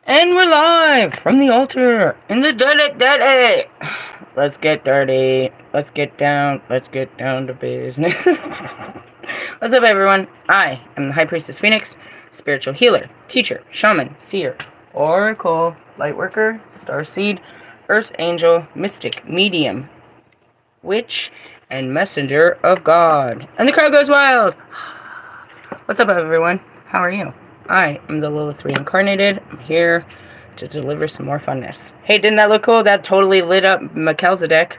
And we're live from the altar in the dirty. Let's get dirty. Let's get down. Let's get down to business. What's up, everyone? I am the High Priestess Phoenix, spiritual healer, teacher, shaman, seer, oracle, lightworker, starseed, earth angel, mystic, medium, witch, and messenger of God. And the crowd goes wild. What's up, everyone? How are you? I am the LILITH reincarnated. I'm here to deliver some more funness. Hey, didn't that look cool? That totally lit up Melchizedek.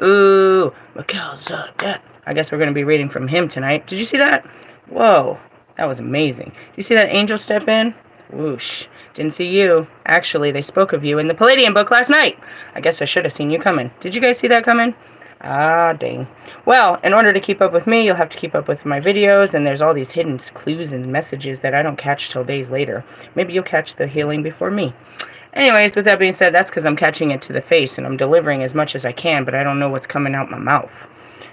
Ooh, Melchizedek. I guess we're going to be reading from him tonight. Did you see that? Whoa, that was amazing. Did you see that angel step in? Whoosh. Didn't see you. Actually, they spoke of you in the Palladium book last night. I guess I should have seen you coming. Did you guys see that coming? Ah, dang. Well, in order to keep up with me, you'll have to keep up with my videos, and there's all these hidden clues and messages that I don't catch till days later. Maybe you'll catch the healing before me. Anyways, with that being said, that's because I'm catching it to the face, and I'm delivering as much as I can, but I don't know what's coming out my mouth.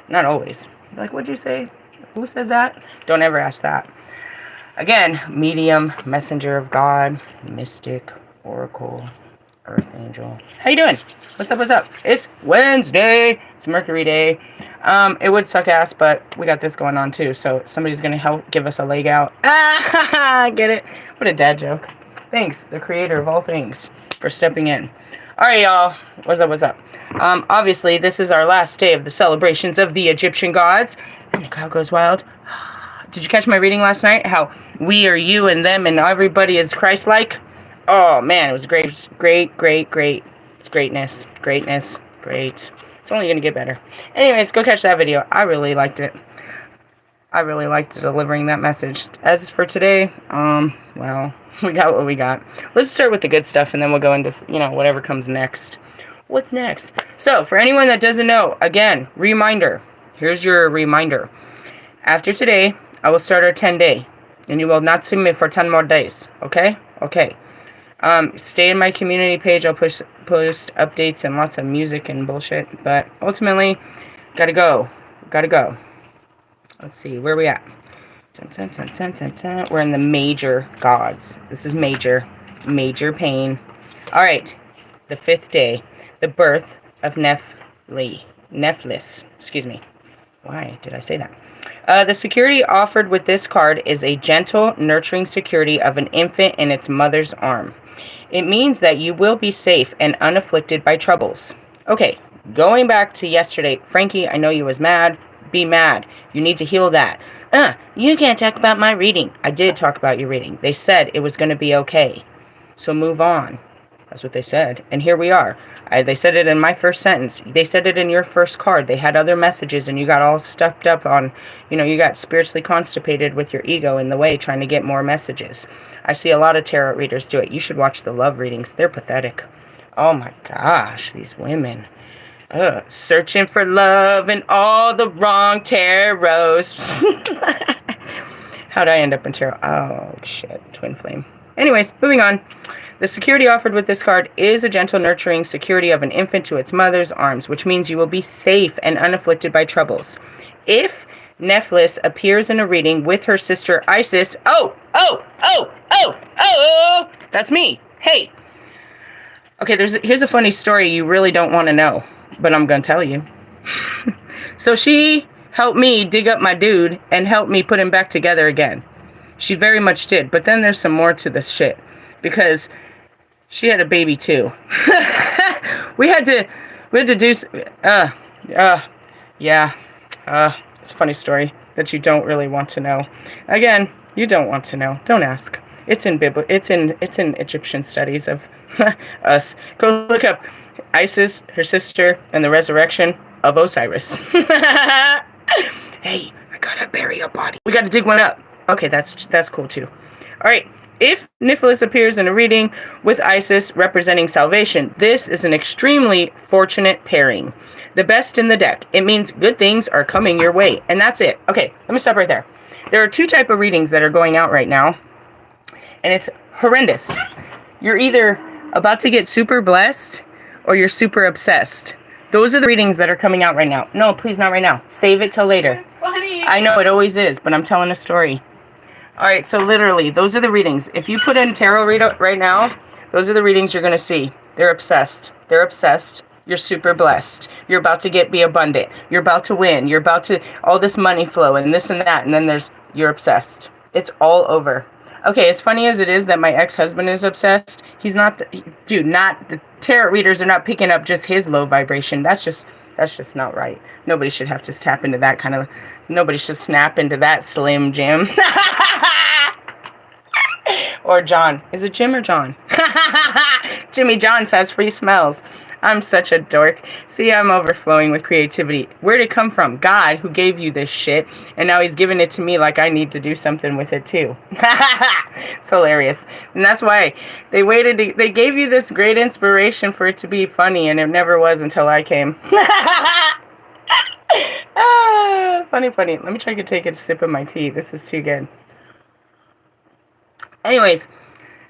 Not always. Like, what'd you say? Who said that? Don't ever ask that. Again, medium, messenger of God, mystic, oracle, earth angel. How you doing? What's up, what's up? It's Wednesday. It's Mercury day. It would suck ass, but we got this going on too, so somebody's gonna help give us a leg out. Ah, get it? What a dad joke. Thanks, the creator of all things, for stepping in. Alright, y'all. What's up, what's up? Obviously, this is our last day of the celebrations of the Egyptian gods, and the crowd goes wild. Did you catch my reading last night? How we are you and them and everybody is Christ-like? Oh, man, it was great. It's greatness. Great. It's only going to get better. Anyways, go catch that video. I really liked it. I really liked delivering that message. As for today, well, we got what we got. Let's start with the good stuff, and then we'll go into, whatever comes next. What's next? So, for anyone that doesn't know, again, reminder. Here's your reminder. After today, I will start our 10-day, and you will not see me for 10 more days. Okay? Okay. Stay in my community page. I'll post updates and lots of music and bullshit. But ultimately, gotta go. Let's see, where are we at? We're in the major gods. This is major pain. Alright, the 5th day. The birth of Nephthys. Excuse me. Why did I say that? The security offered with this card is a gentle, nurturing security of an infant in its mother's arm. It means that you will be safe and unafflicted by troubles. Okay, going back to yesterday, Frankie, I know you was mad. Be mad. You need to heal that. You can't talk about my reading. I did talk about your reading. They said it was going to be okay. So move on. That's what they said. And here we are. They said it in my first sentence. They said it in your first card. They had other messages, and you got all stuffed up on, you got spiritually constipated with your ego in the way, trying to get more messages. I see a lot of tarot readers do it. You should watch the love readings. They're pathetic. Oh my gosh, these women. Searching for love in all the wrong tarots. How'd I end up in tarot? Oh, shit. Twin flame. Anyways, moving on. The security offered with this card is a gentle, nurturing security of an infant to its mother's arms, which means you will be safe and unafflicted by troubles. If Nephthys appears in a reading with her sister Isis, that's me. Hey. Okay, here's a funny story you really don't want to know, but I'm going to tell you. So she helped me dig up my dude and helped me put him back together again. She very much did, but then there's some more to this shit, because she had a baby too. we had to do, it's a funny story that you don't really want to know. Again, you don't want to know. Don't ask. It's in Egyptian studies of us. Go look up Isis, her sister, and the resurrection of Osiris. Hey, I gotta bury a body. We gotta dig one up. Okay, that's cool too. All right. If Nephthys appears in a reading with Isis representing salvation, this is an extremely fortunate pairing. The best in the deck. It means good things are coming your way. And that's it. Okay, let me stop right there. There are 2 types of readings that are going out right now. And it's horrendous. You're either about to get super blessed or you're super obsessed. Those are the readings that are coming out right now. No, please, not right now. Save it till later. It's funny. I know it always is, but I'm telling a story. Alright, so literally, those are the readings. If you put in tarot read right now, Those are the readings you're going to see. They're obsessed. They're obsessed. You're super blessed. You're about to be abundant. You're about to win. You're about to, all this money flow and this and that. And then you're obsessed. It's all over. Okay, as funny as it is that my ex-husband is obsessed, he's not, the tarot readers are not picking up just his low vibration. That's just not right. Nobody should have to tap into that kind of, nobody should snap into that Slim Jim. Or John. Is it Jim or John? Jimmy John's has free smells. I'm such a dork. See, I'm overflowing with creativity. Where'd it come from? God, who gave you this shit, and now he's giving it to me like I need to do something with it too. It's hilarious. And that's why they gave you this great inspiration for it to be funny, and it never was until I came. Funny. Let me try to take a sip of my tea. This is too good. Anyways,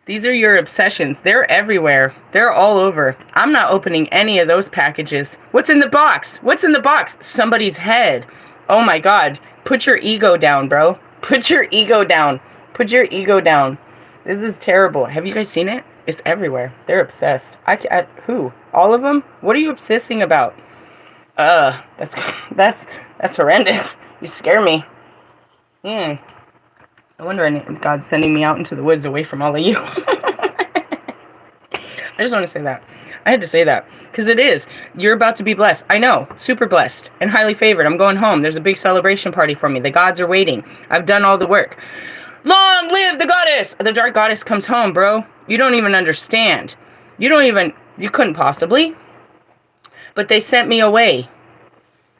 these are your obsessions. They're everywhere. They're all over. I'm not opening any of those packages. What's in the box? What's in the box? Somebody's head. Oh my God. Put your ego down, bro. Put your ego down. Put your ego down. This is terrible. Have you guys seen it? It's everywhere. They're obsessed. Who? All of them? What are you obsessing about? That's horrendous. You scare me. I wonder if God's sending me out into the woods away from all of you. I just want to say that. I had to say that. Because it is. You're about to be blessed. I know. Super blessed. And highly favored. I'm going home. There's a big celebration party for me. The gods are waiting. I've done all the work. Long live the goddess! The dark goddess comes home, bro. You don't even understand. You couldn't possibly. But they sent me away.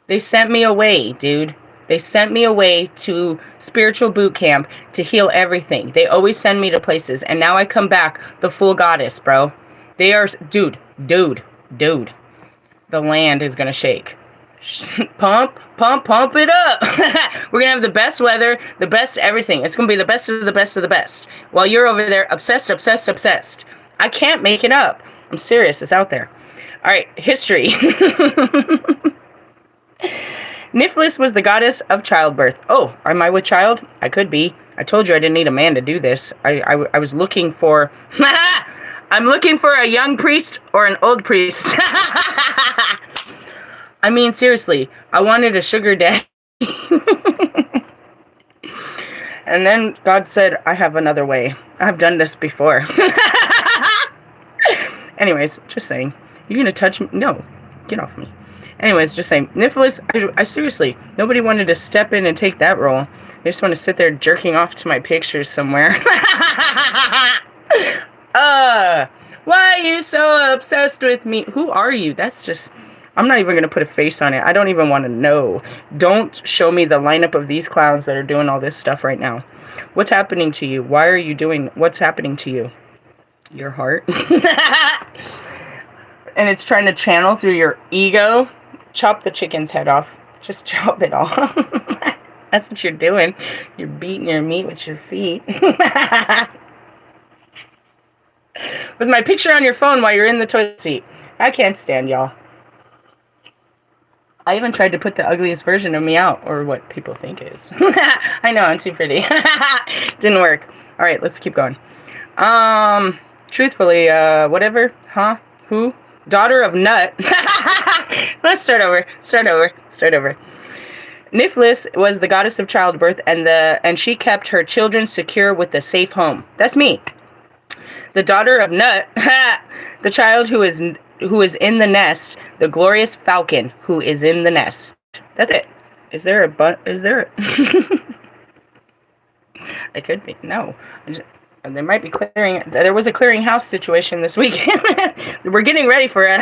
They sent me away, dude. They sent me away to spiritual boot camp to heal everything. They always send me to places. And now I come back the full goddess, bro. They are... Dude. The land is going to shake. Pump it up. We're going to have the best weather, the best everything. It's going to be the best of the best of the best. While you're over there obsessed. I can't make it up. I'm serious. It's out there. All right. History. Nephthys was the goddess of childbirth. Oh, am I with child? I could be. I told you I didn't need a man to do this. I was looking for... I'm looking for a young priest or an old priest. I mean, seriously. I wanted a sugar daddy. And then God said, I have another way. I've done this before. Anyways, just saying. You're going to touch me? No. Get off me. Anyways, just saying, Nephthys, I seriously, nobody wanted to step in and take that role. They just want to sit there jerking off to my pictures somewhere. Why are you so obsessed with me? Who are you? That's just, I'm not even going to put a face on it. I don't even want to know. Don't show me the lineup of these clowns that are doing all this stuff right now. What's happening to you? Why are you doing, what's happening to you? Your heart? And it's trying to channel through your ego. Chop the chicken's head off. Just chop it off. That's what you're doing. You're beating your meat with your feet. With my picture on your phone while you're in the toilet seat. I can't stand y'all. I even tried to put the ugliest version of me out, or what people think is. I know, I'm too pretty. Didn't work. Alright, let's keep going. Truthfully, whatever. Huh? Who? Daughter of Nut. Let's start over. Nephthys was the goddess of childbirth, and she kept her children secure with a safe home. That's me. The daughter of Nut, the child who is in the nest, the glorious falcon who is in the nest. That's it. Is there a It could be. No. They might be clearing. There was a clearing house situation this weekend. We're getting ready for it.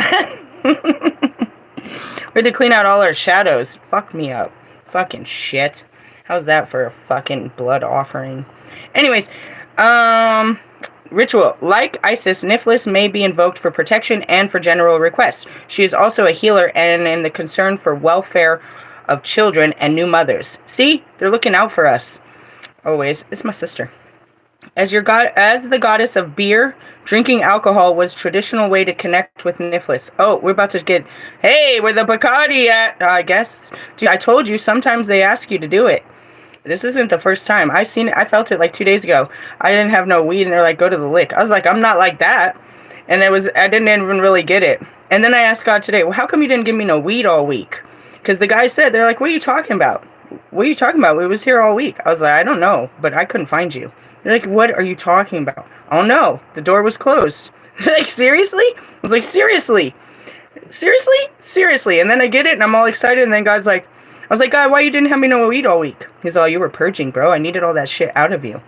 We had to clean out all our shadows. Fuck me up. Fucking shit. How's that for a fucking blood offering? Anyways, ritual. Like Isis, Nephthys may be invoked for protection and for general requests. She is also a healer and in the concern for welfare of children and new mothers. See? They're looking out for us. Always. It's my sister. As the goddess of beer, drinking alcohol was traditional way to connect with Nephthys. Oh, we're about to get... Hey, where the Bacardi at? I guess. Dude, I told you, sometimes they ask you to do it. This isn't the first time. I felt it like 2 days ago. I didn't have no weed, and they're like, go to the lick. I was like, I'm not like that. And I didn't even really get it. And then I asked God today, well, how come you didn't give me no weed all week? Because the guy said, they're like, what are you talking about? What are you talking about? We was here all week. I was like, I don't know, but I couldn't find you. They're like, what are you talking about? Oh no, the door was closed. They're like, seriously? I was like, seriously? Seriously? Seriously? And then I get it, and I'm all excited, and then God's like, I was like, God, why you didn't have me no weed all week? He's all, you were purging, bro. I needed all that shit out of you.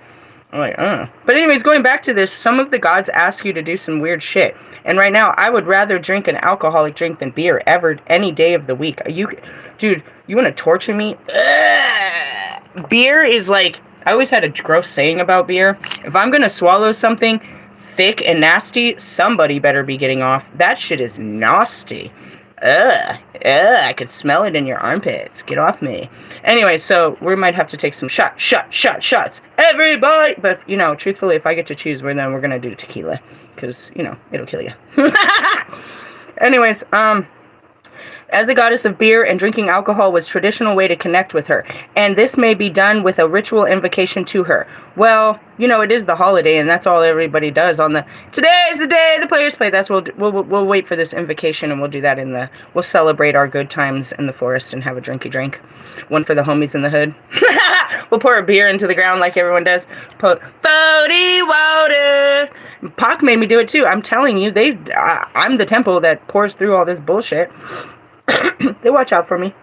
I'm like, But anyways, going back to this, some of the gods ask you to do some weird shit. And right now, I would rather drink an alcoholic drink than beer any day of the week. Dude, you want to torture me? Ugh. Beer is like, I always had a gross saying about beer. If I'm going to swallow something thick and nasty, somebody better be getting off. That shit is nasty. I could smell it in your armpits. Get off me. Anyway, so we might have to take some shots. Everybody! But, truthfully, if I get to choose, we're going to do tequila. Because, it'll kill you. Anyways, as a goddess of beer and drinking alcohol was traditional way to connect with her, and this may be done with a ritual invocation to her. Well, it is the holiday, and that's all everybody does on today's the day the players play. We'll wait for this invocation, and we'll do that we'll celebrate our good times in the forest and have a drinky drink. One for the homies in the hood. We'll pour a beer into the ground like everyone does. Put 40 water. Pac made me do it too. I'm telling you, I'm the temple that pours through all this bullshit. They watch out for me.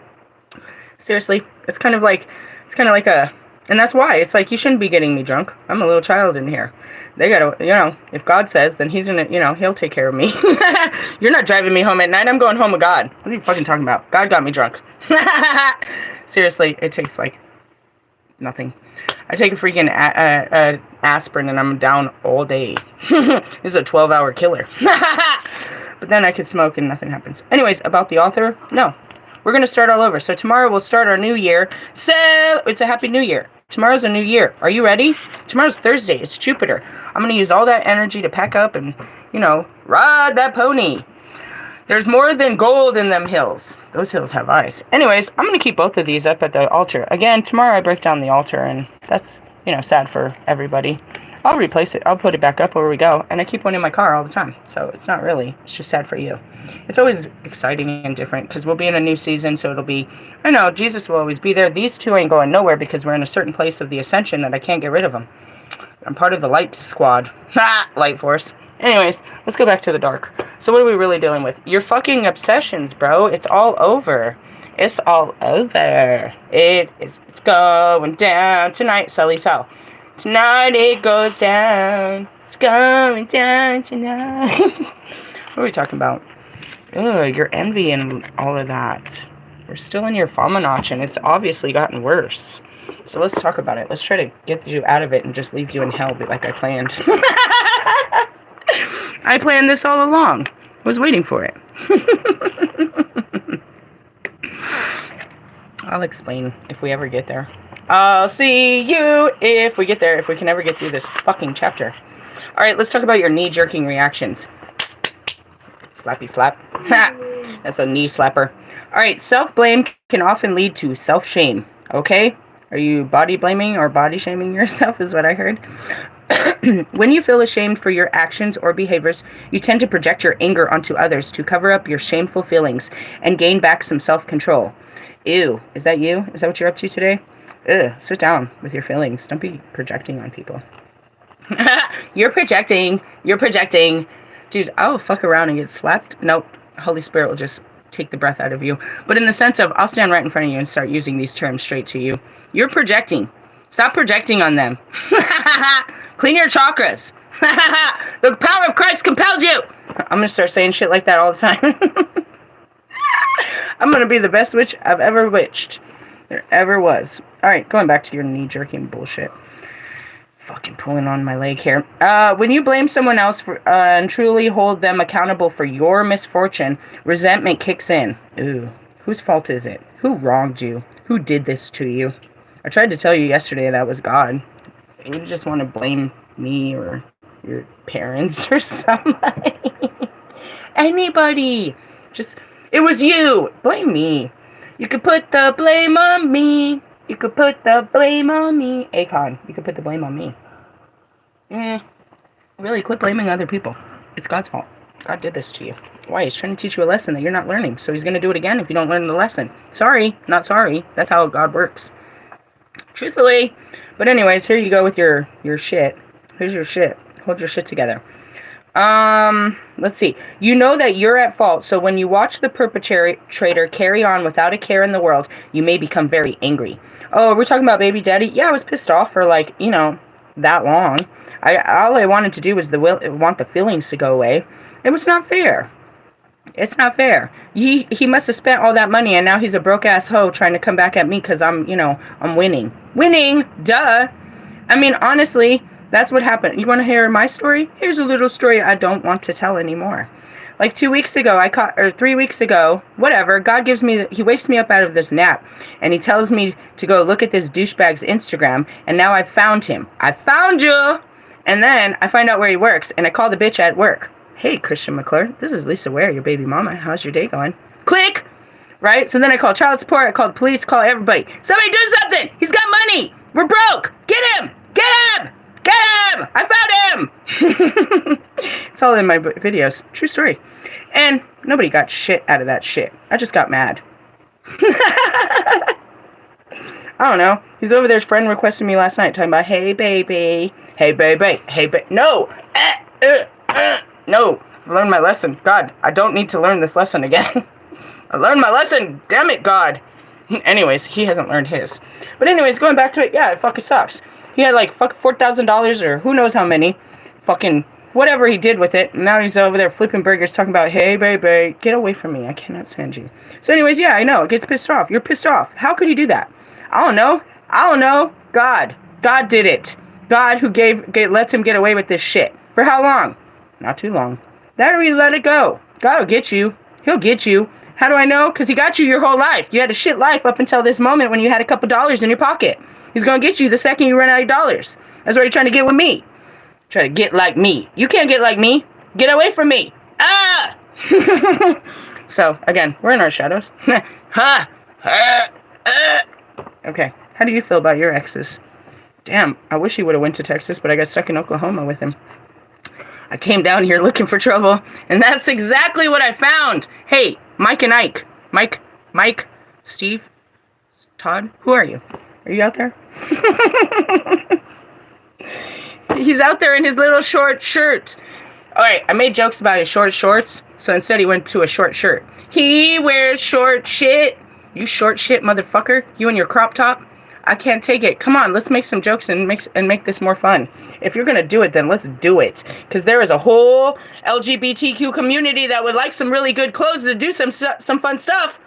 Seriously, it's kind of like and that's why it's like, you shouldn't be getting me drunk. I'm a little child in here. They gotta, if God says, then he's gonna, he'll take care of me. You're not driving me home at night. I'm going home with God. What are you fucking talking about? God got me drunk. Seriously, it takes like nothing. I take a freaking aspirin and I'm down all day. This is a 12-hour killer. But then I could smoke and nothing happens. Anyways, about the author, no. We're going to start all over. So tomorrow we'll start our new year. So it's a happy new year. Tomorrow's a new year. Are you ready? Tomorrow's Thursday. It's Jupiter. I'm going to use all that energy to pack up and, ride that pony. There's more than gold in them hills. Those hills have ice. Anyways, I'm going to keep both of these up at the altar. Again, tomorrow I break down the altar, and that's, sad for everybody. I'll replace it. I'll put it back up where we go. And I keep one in my car all the time. So it's not really. It's just sad for you. It's always exciting and different because we'll be in a new season. So it'll be, I know, Jesus will always be there. These two ain't going nowhere because we're in a certain place of the ascension that I can't get rid of them. I'm part of the light squad. Ha! Light force. Anyways, let's go back to the dark. So what are we really dealing with? Your fucking obsessions, bro. It's all over. It's all over. It's going down tonight, Sully's hell. Tonight it goes down. It's going down tonight. What are we talking about? Ugh, your envy and all of that. We're still in your Fuamnach, and it's obviously gotten worse. So let's talk about it. Let's try to get you out of it and just leave you in hell like I planned. I planned this all along. I was waiting for it. I'll explain if we ever get there. I'll see you if we get there, if we can ever get through this fucking chapter. Alright, let's talk about your knee-jerking reactions. Slappy slap. That's a knee slapper. Alright, self-blame can often lead to self-shame. Okay? Are you body-blaming or body-shaming yourself is what I heard. When you feel ashamed for your actions or behaviors, you tend to project your anger onto others to cover up your shameful feelings and gain back some self-control. Ew. Is that you? Is that what you're up to today? Ugh, sit down with your feelings. Don't be projecting on people. You're projecting. Dude, I'll fuck around and get slapped. Nope. Holy Spirit will just take the breath out of you. But in the sense of, I'll stand right in front of you and start using these terms straight to you. You're projecting. Stop projecting on them. Clean your chakras. The power of Christ compels you. I'm going to start saying shit like that all the time. I'm going to be the best witch I've ever witched. There ever was. Alright, going back to your knee-jerking bullshit. Fucking pulling on my leg here. When you blame someone else for, and truly hold them accountable for your misfortune, resentment kicks in. Ooh, whose fault is it? Who wronged you? Who did this to you? I tried to tell you yesterday that was God. You just want to blame me or your parents or somebody. Anybody. Just, it was you. Blame me. You could put the blame on me. You could put the blame on me. Akon, you could put the blame on me. Really, quit blaming other people. It's God's fault. God did this to you. Why? He's trying to teach you a lesson that you're not learning. So he's going to do it again if you don't learn the lesson. Sorry, not sorry. That's how God works. Truthfully. But anyways, here you go with your shit. Here's your shit. Hold your shit together. Let's see. You know that you're at fault, so when you watch the perpetrator carry on without a care in the world, you may become very angry. Oh, we're talking about baby daddy? Yeah, I was pissed off for, like, you know, that long. All I wanted to do was want the feelings to go away. It was not fair. It's not fair. He must have spent all that money, and now he's a broke-ass hoe trying to come back at me because I'm winning. Winning? Duh. I mean, honestly, that's what happened. You want to hear my story? Here's a little story I don't want to tell anymore. Like 2 weeks ago, or 3 weeks ago, whatever, God gives me, he wakes me up out of this nap, and he tells me to go look at this douchebag's Instagram, and now I found him. I found you! And then I find out where he works, and I call the bitch at work. Hey, Christian McClure, this is Lisa Ware, your baby mama. How's your day going? Click! Right? So then I call child support, I call the police, call everybody. Somebody do something! He's got money! We're broke! Get him! Get him! Get him! I found him! It's all in my videos. True story. And nobody got shit out of that shit. I just got mad. I don't know. He's over there, his friend requested me last night, talking about, hey, baby. Hey, baby. Hey, baby. No! No, I've learned my lesson. God, I don't need to learn this lesson again. I learned my lesson. Damn it, God. Anyways, he hasn't learned his. But anyways, going back to it, yeah, it fucking sucks. He had like $4,000 or who knows how many. Fucking whatever he did with it. And now he's over there flipping burgers talking about, hey, baby, get away from me. I cannot stand you. So anyways, yeah, I know. It gets pissed off. You're pissed off. How could you do that? I don't know. God did it. God who lets him get away with this shit. For how long? Not too long. That or we let it go. God will get you. He'll get you. How do I know? Because he got you your whole life. You had a shit life up until this moment when you had a couple dollars in your pocket. He's going to get you the second you run out of dollars. That's what you're trying to get with me. Try to get like me. You can't get like me. Get away from me. Ah! So, again, we're in our shadows. Okay. How do you feel about your exes? Damn, I wish he would have went to Texas, but I got stuck in Oklahoma with him. I came down here looking for trouble, and that's exactly what I found. Hey, Mike and Ike. Mike, Steve, Todd, who are you? Are you out there? He's out there in his little short shirt. Alright, I made jokes about his short shorts, so instead he went to a short shirt. He wears short shit. You short shit, motherfucker. You and your crop top. I can't take it. Come on, let's make some jokes and make this more fun. If you're going to do it, then let's do it. Because there is a whole LGBTQ community that would like some really good clothes to do some fun stuff.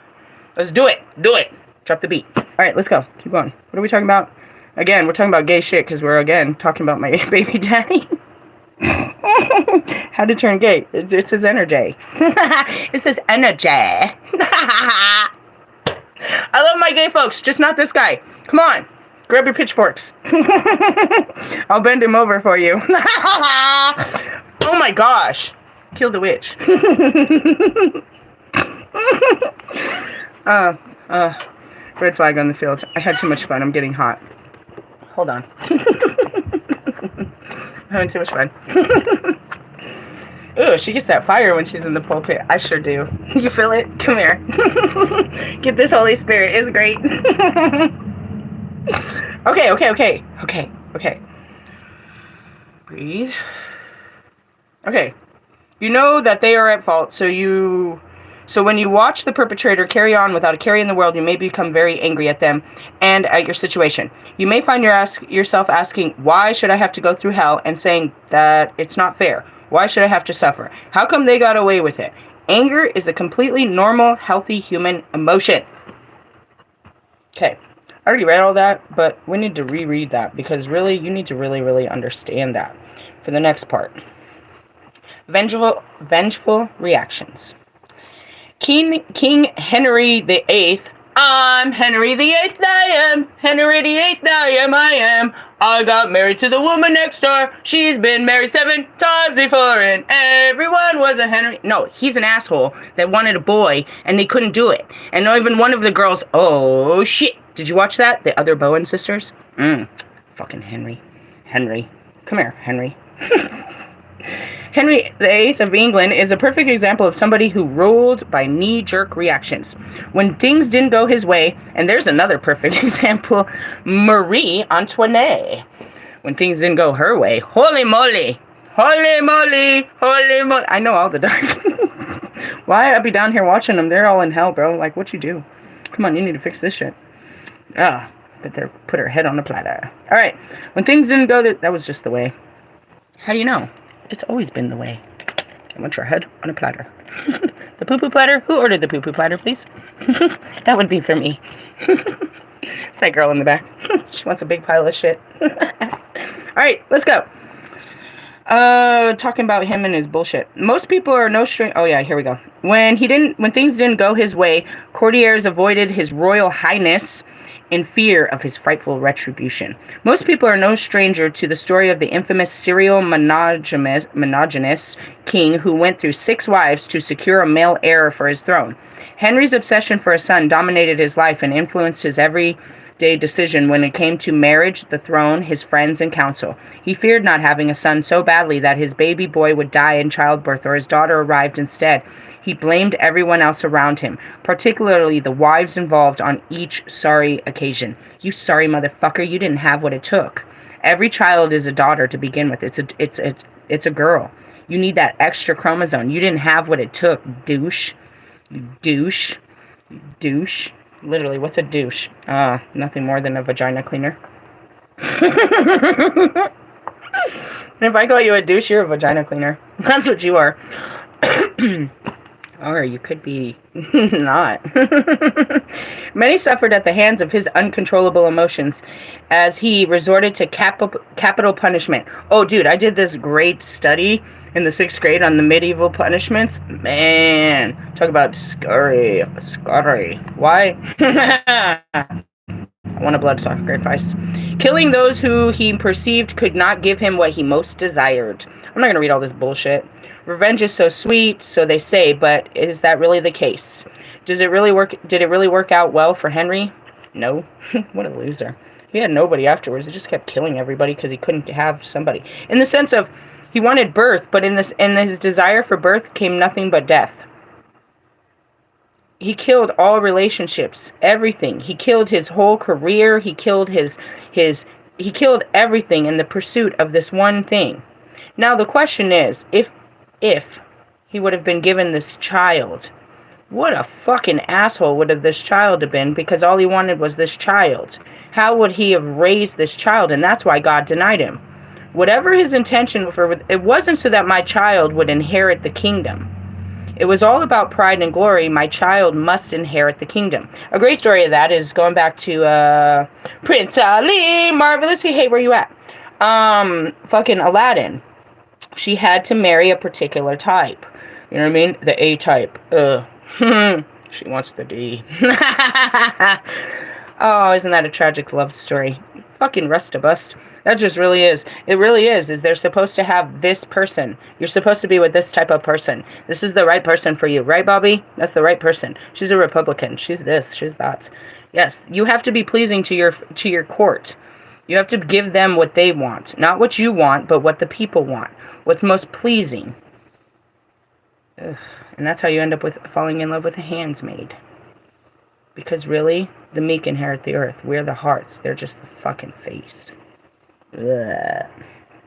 Let's do it. Do it. Drop the beat. All right, let's go. Keep going. What are we talking about? Again, we're talking about gay shit because we're, again, talking about my baby daddy. How to turn gay. It says energy. It says energy. I love my gay folks, just not this guy. Come on, grab your pitchforks. I'll bend him over for you. Oh my gosh. Kill the witch. Red flag on the field. I had too much fun. I'm getting hot. Hold on. I'm having too much fun. Ooh, she gets that fire when she's in the pulpit. I sure do. You feel it? Come here. Get this Holy Spirit. It's great. Okay. Breathe. Okay. You know that they are at fault, so when you watch the perpetrator carry on without a care in the world, you may become very angry at them and at your situation. You may find yourself asking, why should I have to go through hell, and saying that it's not fair. Why should I have to suffer? How come they got away with it? Anger is a completely normal, healthy human emotion. Okay. I already read all that, but we need to reread that because really, you need to really understand that for the next part. Vengeful reactions. King Henry VIII. I'm Henry VIII, I am. Henry VIII, I am. I got married to the woman next door. She's been married 7 times before, and everyone was a Henry. No, he's an asshole that wanted a boy, and they couldn't do it. And not even one of the girls. Oh, shit. Did you watch that? The other Bowen sisters? Fucking Henry. Come here, Henry. Henry VIII of England is a perfect example of somebody who ruled by knee-jerk reactions. When things didn't go his way, and there's another perfect example, Marie Antoinette. When things didn't go her way, holy moly, holy moly, holy moly. I know all the dark. Why I'd be down here watching them? They're all in hell, bro. Like, what you do? Come on, you need to fix this shit. Ah, put her head on the platter. All right, when things didn't go, that was just the way. How do you know? It's always been the way. I want your head on a platter. The poo-poo platter? Who ordered the poo-poo platter, please? That would be for me. It's that girl in the back. She wants a big pile of shit. Alright, let's go. Talking about him and his bullshit. Most people are no stranger. Oh yeah, here we go. When things didn't go his way, courtiers avoided his royal highness in fear of his frightful retribution. Most people are no stranger to the story of the infamous serial monogamous king who went through 6 wives to secure a male heir for his throne. Henry's obsession for a son dominated his life and influenced his everyday decision when it came to marriage, the throne, his friends, and counsel. He feared not having a son so badly that his baby boy would die in childbirth or his daughter arrived instead. He blamed everyone else around him, particularly the wives involved on each sorry occasion. You sorry motherfucker, you didn't have what it took. Every child is a daughter to begin with. It's a girl. You need that extra chromosome. You didn't have what it took, douche. You douche. You douche. Literally, what's a douche? Nothing more than a vagina cleaner. And if I call you a douche, you're a vagina cleaner. That's what you are. Or you could be not. Many suffered at the hands of his uncontrollable emotions as he resorted to capital punishment. Oh, dude, I did this great study in the 6th grade on the medieval punishments. Man, talk about scary. Why? I want a blood sacrifice. Killing those who he perceived could not give him what he most desired. I'm not going to read all this bullshit. Revenge is so sweet, so they say, but is that really the case? Did it really work out well for Henry? No. What a loser. He had nobody afterwards. He just kept killing everybody because he couldn't have somebody. In the sense of, he wanted birth, but in his desire for birth came nothing but death. He killed all relationships, everything. He killed his whole career. He killed he killed everything in the pursuit of this one thing. Now the question is, if he would have been given this child, what a fucking asshole would have this child have been, because all he wanted was this child. How would he have raised this child? And that's why God denied him. Whatever his intention for it wasn't so that my child would inherit the kingdom. It was all about pride and glory. My child must inherit the kingdom. A great story of that is going back to Prince Ali, Marvelous. Hey, where you at? Fucking Aladdin. She had to marry a particular type. You know what I mean? The A type. She wants the D. Oh, isn't that a tragic love story? Fucking rest of us. That just really is. It really is they're supposed to have this person. You're supposed to be with this type of person. This is the right person for you. Right, Bobby? That's the right person. She's a Republican. She's this. She's that. Yes, you have to be pleasing to your court. You have to give them what they want. Not what you want, but what the people want. What's most pleasing. Ugh. And that's how you end up with falling in love with a handsmaid. Because really, the meek inherit the earth. We're the hearts. They're just the fucking face. Ugh.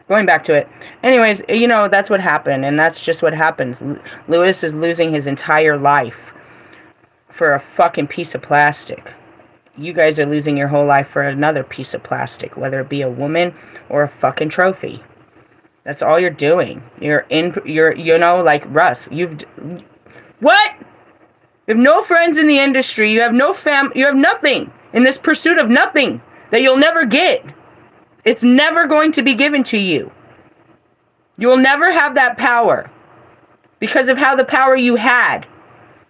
Going back to it. Anyways, you know, that's what happened. And that's just what happens. Lewis is losing his entire life for a fucking piece of plastic. You guys are losing your whole life for another piece of plastic. Whether it be a woman or a fucking trophy. That's all you're doing. You're you know, like Russ. What? You have no friends in the industry. You have no you have nothing in this pursuit of nothing that you'll never get. It's never going to be given to you. You will never have that power because of how the power you had.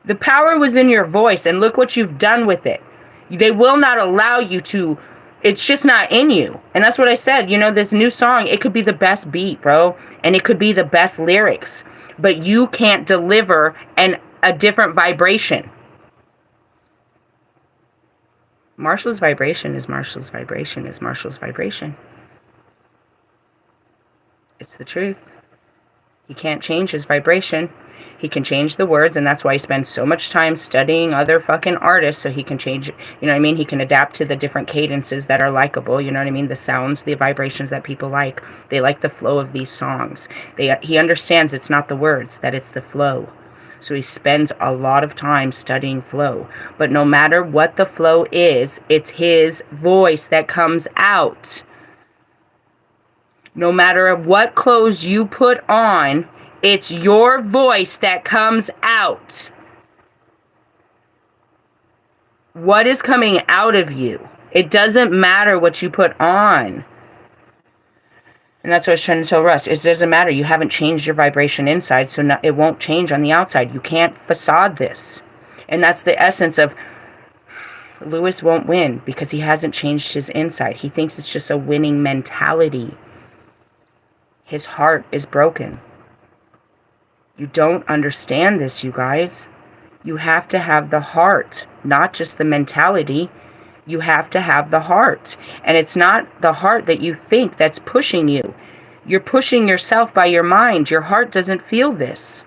The power was in your voice, and look what you've done with it. They will not allow you to. It's just not in you. And that's what I said. You know, this new song, it could be the best beat, bro. And it could be the best lyrics. But you can't deliver a different vibration. Marshall's vibration is Marshall's vibration is Marshall's vibration. It's the truth. He can't change his vibration. He can change the words, and that's why he spends so much time studying other fucking artists so he can change, you know what I mean? He can adapt to the different cadences that are likable, you know what I mean? The sounds, the vibrations that people like. They like the flow of these songs. He understands it's not the words, that it's the flow. So he spends a lot of time studying flow. But no matter what the flow is, it's his voice that comes out. No matter what clothes you put on, it's your voice that comes out. What is coming out of you? It doesn't matter what you put on. And that's what I was trying to tell Russ. It doesn't matter. You haven't changed your vibration inside, so it won't change on the outside. You can't facade this. And that's the essence of Lewis won't win because he hasn't changed his inside. He thinks it's just a winning mentality. His heart is broken. You don't understand this, you guys. You have to have the heart, not just the mentality. You have to have the heart. And it's not the heart that you think that's pushing you. You're pushing yourself by your mind. Your heart doesn't feel this.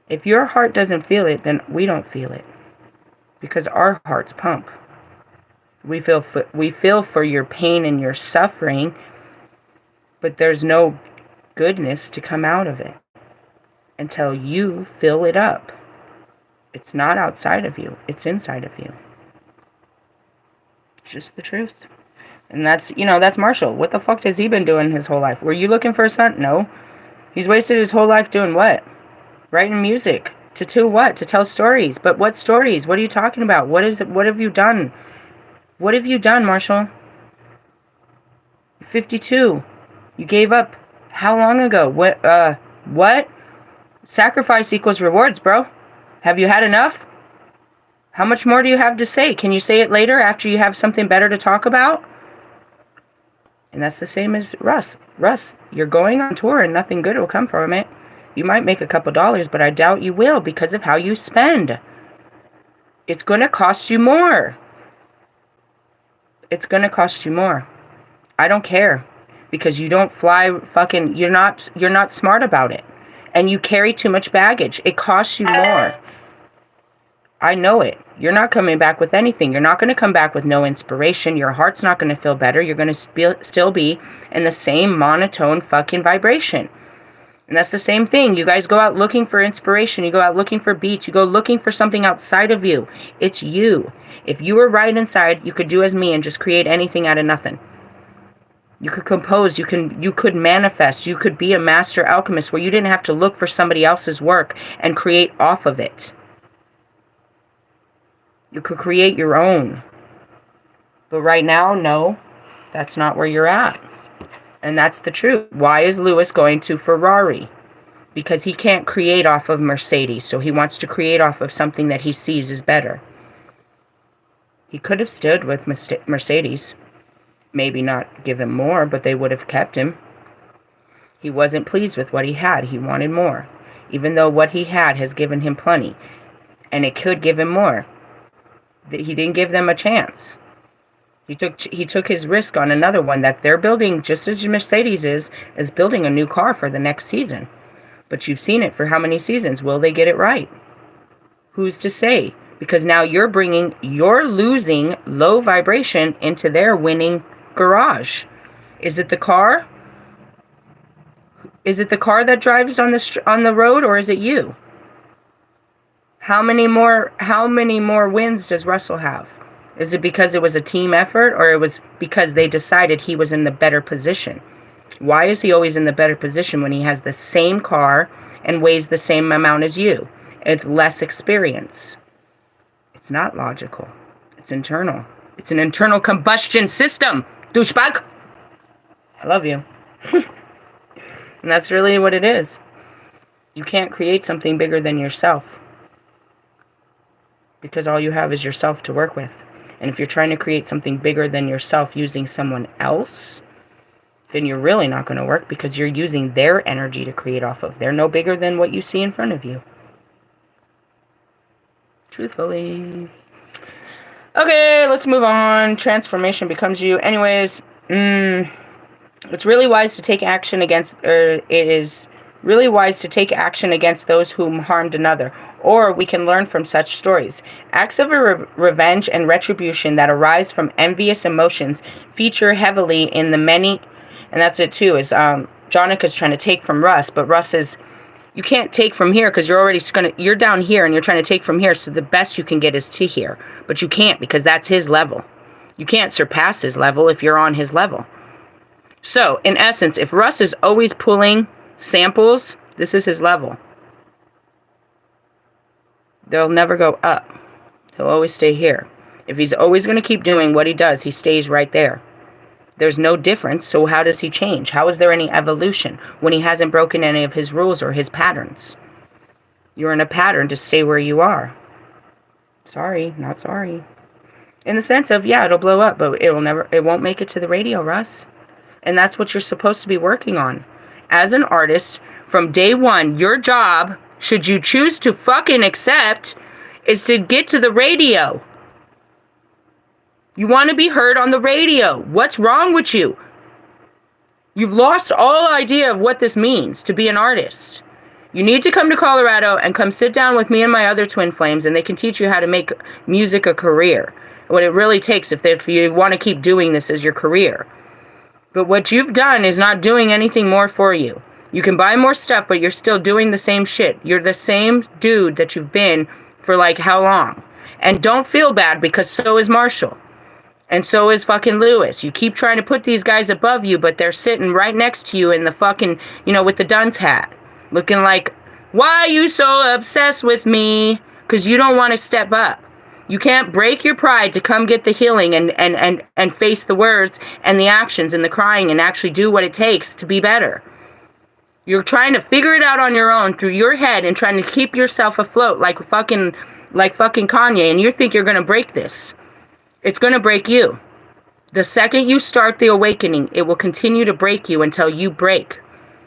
If your heart doesn't feel it, then we don't feel it. Because our hearts pump. We feel for your pain and your suffering, but there's no goodness to come out of it until you fill it up. It's not outside of you. It's inside of you. It's just the truth. And that's, that's Marshall. What the fuck has he been doing his whole life? Were you looking for a son? No. He's wasted his whole life doing what? Writing music. To what? To tell stories. But what stories? What are you talking about? What is it? What have you done? What have you done, Marshall? You're 52. You gave up how long ago? What? Sacrifice equals rewards, bro. Have you had enough? How much more do you have to say? Can you say it later after you have something better to talk about? And that's the same as Russ. Russ, you're going on tour and nothing good will come from it. You might make a couple dollars, but I doubt you will because of how you spend. It's going to cost you more. It's going to cost you more. I don't care because you don't fly fucking, you're not smart about it. And you carry too much baggage. It costs you more. I know it. You're not coming back with anything. You're not going to come back with no inspiration. Your heart's not going to feel better. You're going to still be in the same monotone fucking vibration. And that's the same thing. You guys go out looking for inspiration. You go out looking for beats. You go looking for something outside of you. It's you. If you were right inside, you could do as me and just create anything out of nothing. You could compose, you could manifest, you could be a master alchemist where you didn't have to look for somebody else's work and create off of it. You could create your own. But right now, no, that's not where you're at. And that's the truth. Why is Lewis going to Ferrari? Because he can't create off of Mercedes, so he wants to create off of something that he sees is better. He could have stood with Mercedes. Maybe not give him more, but they would have kept him. He wasn't pleased with what he had. He wanted more. Even though what he had has given him plenty. And it could give him more. He didn't give them a chance. He took his risk on another one that they're building, just as Mercedes is building a new car for the next season. But you've seen it for how many seasons? Will they get it right? Who's to say? Because now you're losing low vibration into their winning garage. Is it the car? Is it the car that drives on the road, or is it you? How many more wins does Russell have? Is it because it was a team effort, or it was because they decided he was in the better position? Why is he always in the better position when he has the same car and weighs the same amount as you? It's less experience. It's not logical. It's internal. It's an internal combustion system. Douchebag. I love you. And that's really what it is. You can't create something bigger than yourself. Because all you have is yourself to work with. And if you're trying to create something bigger than yourself using someone else, then you're really not going to work because you're using their energy to create off of. They're no bigger than what you see in front of you. Truthfully. Okay, let's move on. Transformation becomes you. Anyways, It's really wise to take action against, or it is really wise to take action against those whom harmed another, or we can learn from such stories. Acts of revenge and retribution that arise from envious emotions feature heavily in the many, and that's it too, is Jonika's trying to take from Russ, but Russ is, you can't take from here because you're down here and you're trying to take from here, so the best you can get is to here. But you can't, because that's his level. You can't surpass his level if you're on his level. So, in essence, if Russ is always pulling samples, this is his level. They'll never go up. He'll always stay here. If he's always going to keep doing what he does, he stays right there. There's no difference, so how does he change? How is there any evolution when he hasn't broken any of his rules or his patterns? You're in a pattern to stay where you are. Sorry, not sorry. In the sense of, yeah, it'll blow up, but it won't make it to the radio, Russ. And that's what you're supposed to be working on. As an artist, from day one, your job, should you choose to fucking accept, is to get to the radio. You want to be heard on the radio. What's wrong with you? You've lost all idea of what this means to be an artist. You need to come to Colorado and come sit down with me and my other twin flames, and they can teach you how to make music a career. What it really takes if you want to keep doing this as your career. But what you've done is not doing anything more for you. You can buy more stuff, but you're still doing the same shit. You're the same dude that you've been for like how long? And don't feel bad, because so is Marshall. And so is fucking Lewis. You keep trying to put these guys above you, but they're sitting right next to you in the fucking, with the dunce hat. Looking like, why are you so obsessed with me? Because you don't want to step up. You can't break your pride to come get the healing and face the words and the actions and the crying and actually do what it takes to be better. You're trying to figure it out on your own through your head and trying to keep yourself afloat like fucking Kanye, and you think you're going to break this. It's going to break you. The second you start the awakening, it will continue to break you until you break.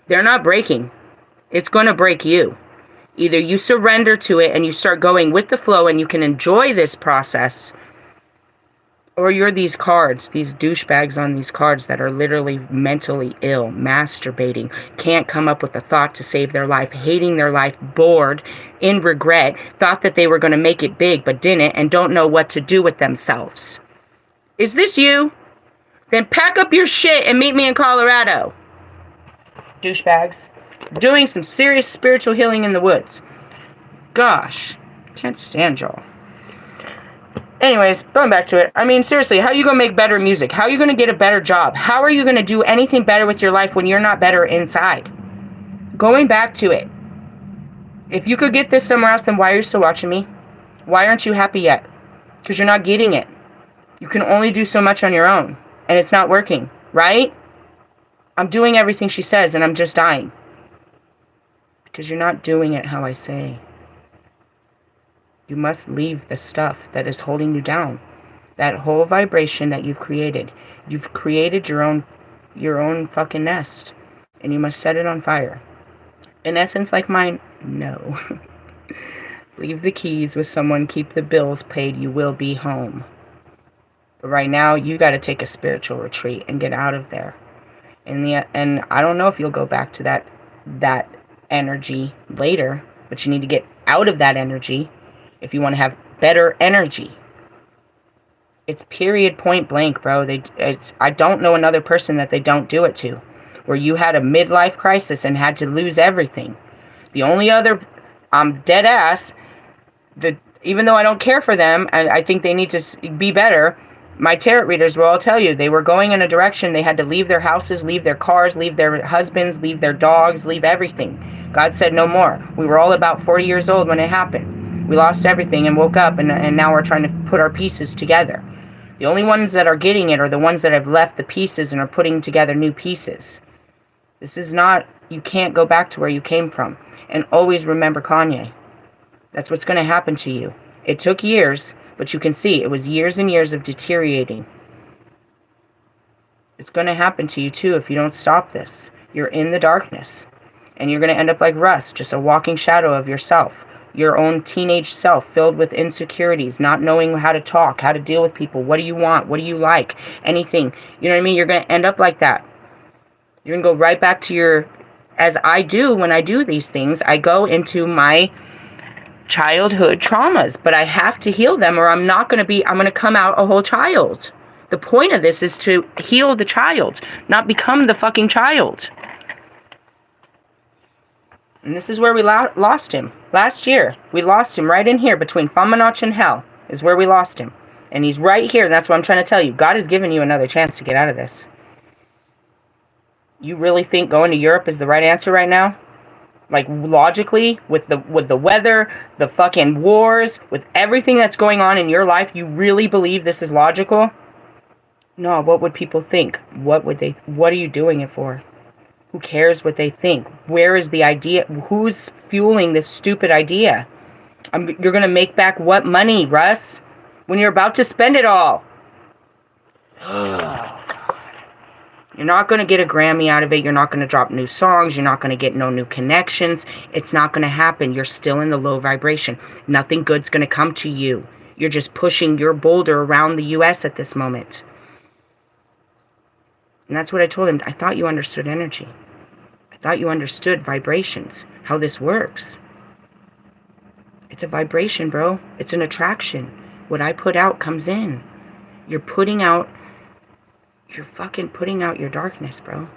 They're not breaking. It's going to break you. Either you surrender to it and you start going with the flow and you can enjoy this process, or you're these cards, these douchebags on these cards that are literally mentally ill, masturbating, can't come up with a thought to save their life, hating their life, bored, in regret, thought that they were going to make it big but didn't, and don't know what to do with themselves. Is this you? Then pack up your shit and meet me in Colorado. Douchebags. Doing some serious spiritual healing in the woods. Gosh, can't stand y'all. Anyways, going back to it. I mean, seriously, how are you going to make better music? How are you going to get a better job? How are you going to do anything better with your life when you're not better inside? Going back to it. If you could get this somewhere else, then why are you still watching me? Why aren't you happy yet? Because you're not getting it. You can only do so much on your own. And it's not working, right? I'm doing everything she says and I'm just dying. Because you're not doing it how I say. You must leave the stuff that is holding you down. That whole vibration that you've created. You've created your own fucking nest. And you must set it on fire. In essence, like mine, no. Leave the keys with someone, keep the bills paid, you will be home. But right now, you got to take a spiritual retreat and get out of there. And I don't know if you'll go back to that energy later, but you need to get out of that energy if you want to have better energy. It's period, point blank, bro. I don't know another person that they don't do it to, where you had a midlife crisis and had to lose everything. The only other, I'm dead ass, even though I don't care for them, and I think they need to be better, my tarot readers will all tell you they were going in a direction. They had to leave their houses, leave their cars, leave their husbands, leave their dogs, leave everything. God said no more. We were all about 40 years old when it happened. We lost everything and woke up, and now we're trying to put our pieces together. The only ones that are getting it are the ones that have left the pieces and are putting together new pieces. This is not, you can't go back to where you came from. And always remember Kanye. That's what's going to happen to you. It took years, but you can see it was years and years of deteriorating. It's going to happen to you too if you don't stop this. You're in the darkness. And you're going to end up like Russ, just a walking shadow of yourself. Your own teenage self filled with insecurities, not knowing how to talk, how to deal with people. What do you want? What do you like? Anything. You know what I mean? You're going to end up like that. You're going to go right back to your, as I do when I do these things, I go into my childhood traumas, but I have to heal them, or I'm going to come out a whole child. The point of this is to heal the child, not become the fucking child. And this is where we lost him. Last year, we lost him right in here between Fuamnach and hell is where we lost him. And he's right here, and that's what I'm trying to tell you. God has given you another chance to get out of this. You really think going to Europe is the right answer right now? Like, logically, with the weather, the fucking wars, with everything that's going on in your life, you really believe this is logical? No, what would people think? What are you doing it for? Who cares what they think? Where is the idea? Who's fueling this stupid idea? You're going to make back what money, Russ? When you're about to spend it all. Oh, God. You're not going to get a Grammy out of it. You're not going to drop new songs. You're not going to get no new connections. It's not going to happen. You're still in the low vibration. Nothing good's going to come to you. You're just pushing your boulder around the U.S. at this moment. And that's what I told him. I thought you understood energy. I thought you understood vibrations, how this works. It's a vibration, bro. It's an attraction. What I put out comes in. You're fucking putting out your darkness, bro.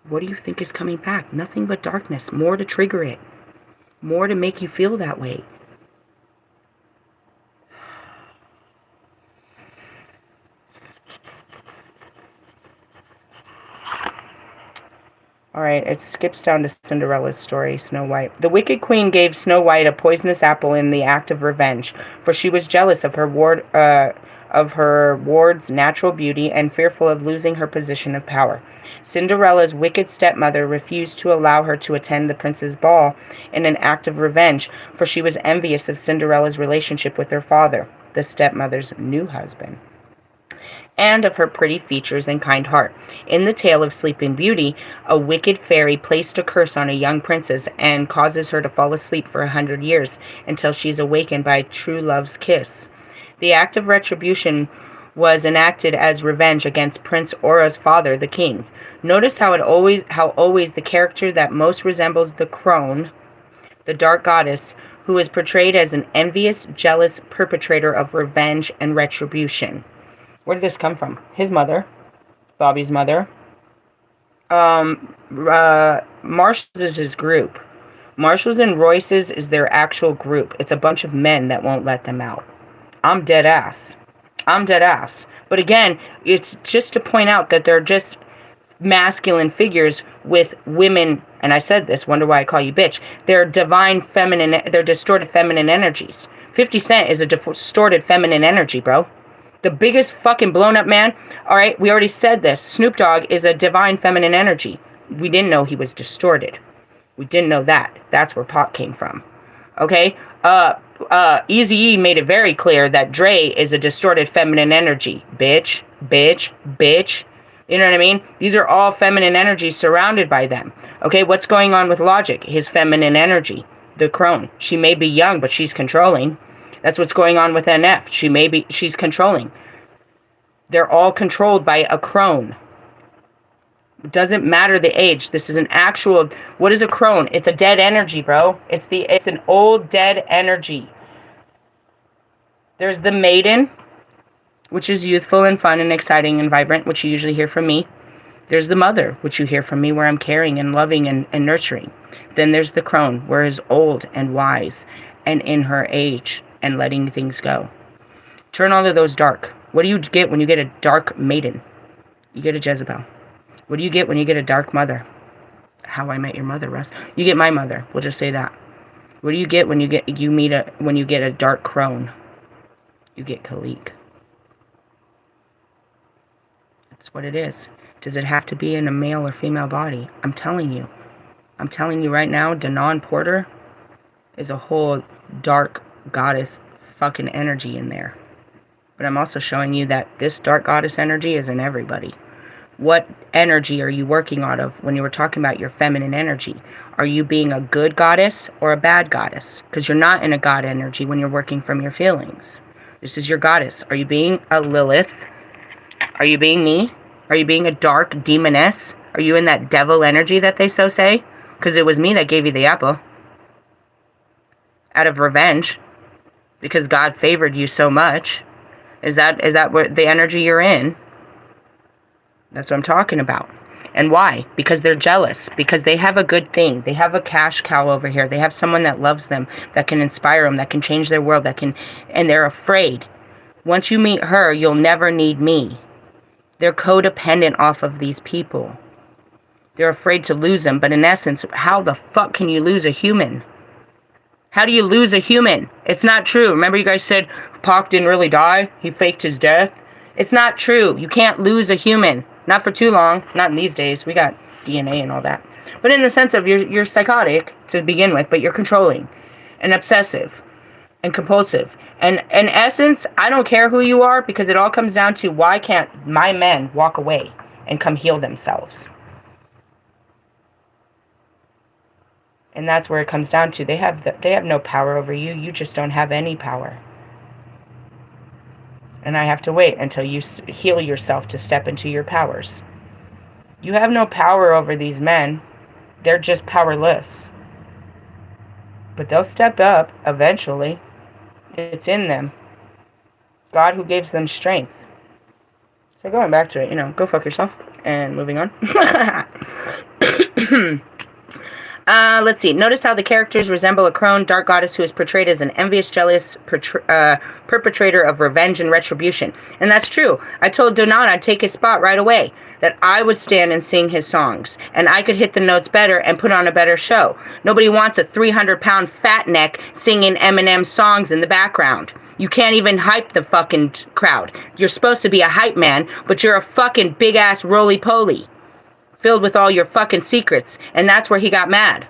What do you think is coming back? Nothing but darkness. More to trigger it. More to make you feel that way. Alright, it skips down to Cinderella's story, Snow White. The wicked queen gave Snow White a poisonous apple in the act of revenge, for she was jealous of her ward's natural beauty and fearful of losing her position of power. Cinderella's wicked stepmother refused to allow her to attend the prince's ball in an act of revenge, for she was envious of Cinderella's relationship with her father, the stepmother's new husband, and of her pretty features and kind heart. In the tale of Sleeping Beauty, a wicked fairy placed a curse on a young princess and causes her to fall asleep for 100 years until she is awakened by true love's kiss. The act of retribution was enacted as revenge against Prince Aura's father, the king. Notice how always the character that most resembles the crone, the dark goddess, who is portrayed as an envious, jealous perpetrator of revenge and retribution. Where did this come from? His mother. Bobby's mother. Marshall's is his group. Marshall's and Royce's is their actual group. It's a bunch of men that won't let them out. I'm dead ass. But again, it's just to point out that they're just masculine figures with women, and I said this, wonder why I call you bitch. They're they're distorted feminine energies. 50 Cent is a distorted feminine energy, bro. The biggest fucking blown up man. Alright, we already said this. Snoop Dogg is a divine feminine energy. We didn't know he was distorted. We didn't know that. That's where Pac came from. Okay? Eazy-E made it very clear that Dre is a distorted feminine energy. Bitch. You know what I mean? These are all feminine energies surrounded by them. Okay, what's going on with Logic? His feminine energy. The crone. She may be young, but she's controlling. That's what's going on with NF. She's controlling. They're all controlled by a crone. It doesn't matter the age. This is an actual, what is a crone? It's a dead energy, bro. It's an old dead energy. There's the maiden, which is youthful and fun and exciting and vibrant, which you usually hear from me. There's the mother, which you hear from me, where I'm caring and loving and nurturing. Then there's the crone, where is old and wise and in her age and letting things go. Turn all of those dark. What do you get when you get a dark maiden? You get a Jezebel. What do you get when you get a dark mother? How I Met Your Mother, Russ. You get my mother. We'll just say that. What do you get when you get a dark crone? You get Khalik. That's what it is. Does it have to be in a male or female body? I'm telling you right now, Danon Porter is a whole dark goddess fucking energy in there. But I'm also showing you that this dark goddess energy is in everybody. What energy are you working out of when you were talking about your feminine energy? Are you being a good goddess or a bad goddess? Because you're not in a god energy when you're working from your feelings. This is your goddess. Are you being a Lilith? Are you being me? Are you being a dark demoness? Are you in that devil energy that they so say? Because it was me that gave you the apple. Out of revenge. Because God favored you so much. Is that what the energy you're in? That's what I'm talking about. And why? Because they're jealous. Because they have a good thing. They have a cash cow over here. They have someone that loves them, that can inspire them, that can change their world, and they're afraid. Once you meet her, you'll never need me. They're codependent off of these people. They're afraid to lose them. But in essence, how the fuck can you lose a human? How do you lose a human? It's not true. Remember you guys said Pac didn't really die? He faked his death? It's not true. You can't lose a human. Not for too long. Not in these days. We got DNA and all that. But in the sense of you're psychotic to begin with, but you're controlling and obsessive and compulsive. And in essence, I don't care who you are, because it all comes down to, why can't my men walk away and come heal themselves? And that's where it comes down to. They have no power over you. You just don't have any power. And I have to wait until you heal yourself to step into your powers. You have no power over these men. They're just powerless. But they'll step up eventually. It's in them. God who gives them strength. So going back to it, go fuck yourself. And moving on. Let's see. Notice how the characters resemble a crone, dark goddess who is portrayed as an envious, jealous perpetrator of revenge and retribution. And that's true. I told Donat I'd take his spot right away, that I would stand and sing his songs, and I could hit the notes better and put on a better show. Nobody wants a 300-pound fat neck singing Eminem songs in the background. You can't even hype the fucking crowd. You're supposed to be a hype man, but you're a fucking big-ass roly-poly, filled with all your fucking secrets. And that's where he got mad.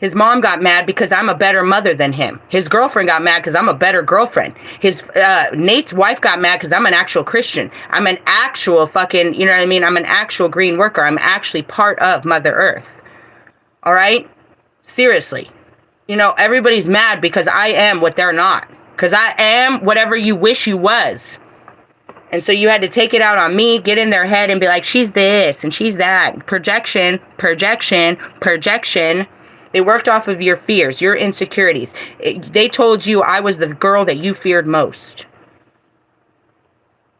His mom got mad because I'm a better mother than him. His girlfriend got mad because I'm a better girlfriend. Nate's wife got mad because I'm an actual Christian. I'm an actual fucking, you know what I mean? I'm an actual green worker. I'm actually part of Mother Earth. All right? Seriously. Everybody's mad because I am what they're not. Because I am whatever you wish you was. And so you had to take it out on me, get in their head and be like, she's this and she's that. Projection, projection, projection. They worked off of your fears, your insecurities. They told you I was the girl that you feared most.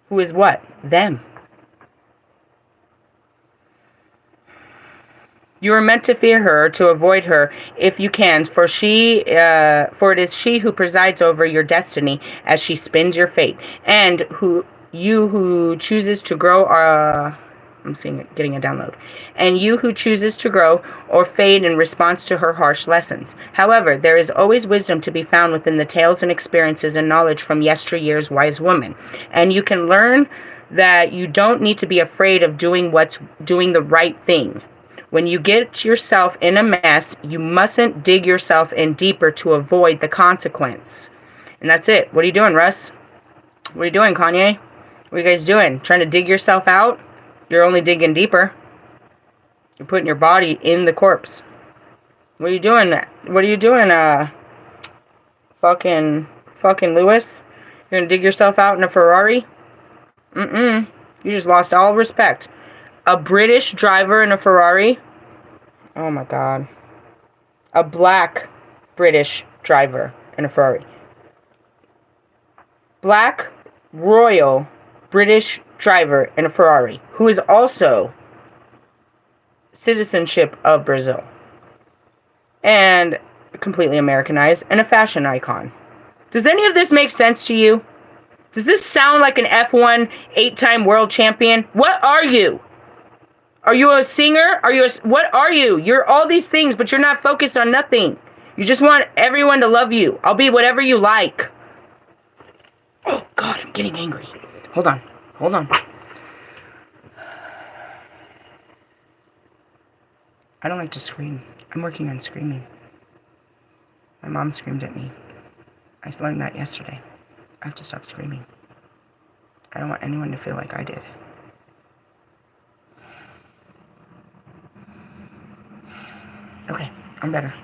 Who is what? Them. You are meant to fear her, to avoid her, if you can, for it is she who presides over your destiny as she spins your fate, and who chooses to grow I'm seeing it, getting a download. And you who chooses to grow or fade in response to her harsh lessons. However, there is always wisdom to be found within the tales and experiences and knowledge from yesteryear's wise woman. And you can learn that you don't need to be afraid of doing the right thing. When you get yourself in a mess, you mustn't dig yourself in deeper to avoid the consequence. And that's it. What are you doing, Russ? What are you doing, Kanye? What are you guys doing? Trying to dig yourself out? You're only digging deeper. You're putting your body in the corpse. What are you doing? What are you doing, fucking Lewis? You're gonna dig yourself out in a Ferrari? You just lost all respect. A British driver in a Ferrari? Oh my God. A black British driver in a Ferrari. Black royal British driver in a Ferrari, who is also citizenship of Brazil and completely Americanized and a fashion icon. Does any of this make sense to you? Does this sound like an F1 8-time world champion? What are you? Are you a singer? What are you? You're all these things, but you're not focused on nothing. You just want everyone to love you. I'll be whatever you like. Oh God, I'm getting angry. Hold on. I don't like to scream. I'm working on screaming. My mom screamed at me. I learned that yesterday. I have to stop screaming. I don't want anyone to feel like I did. Okay, I'm better.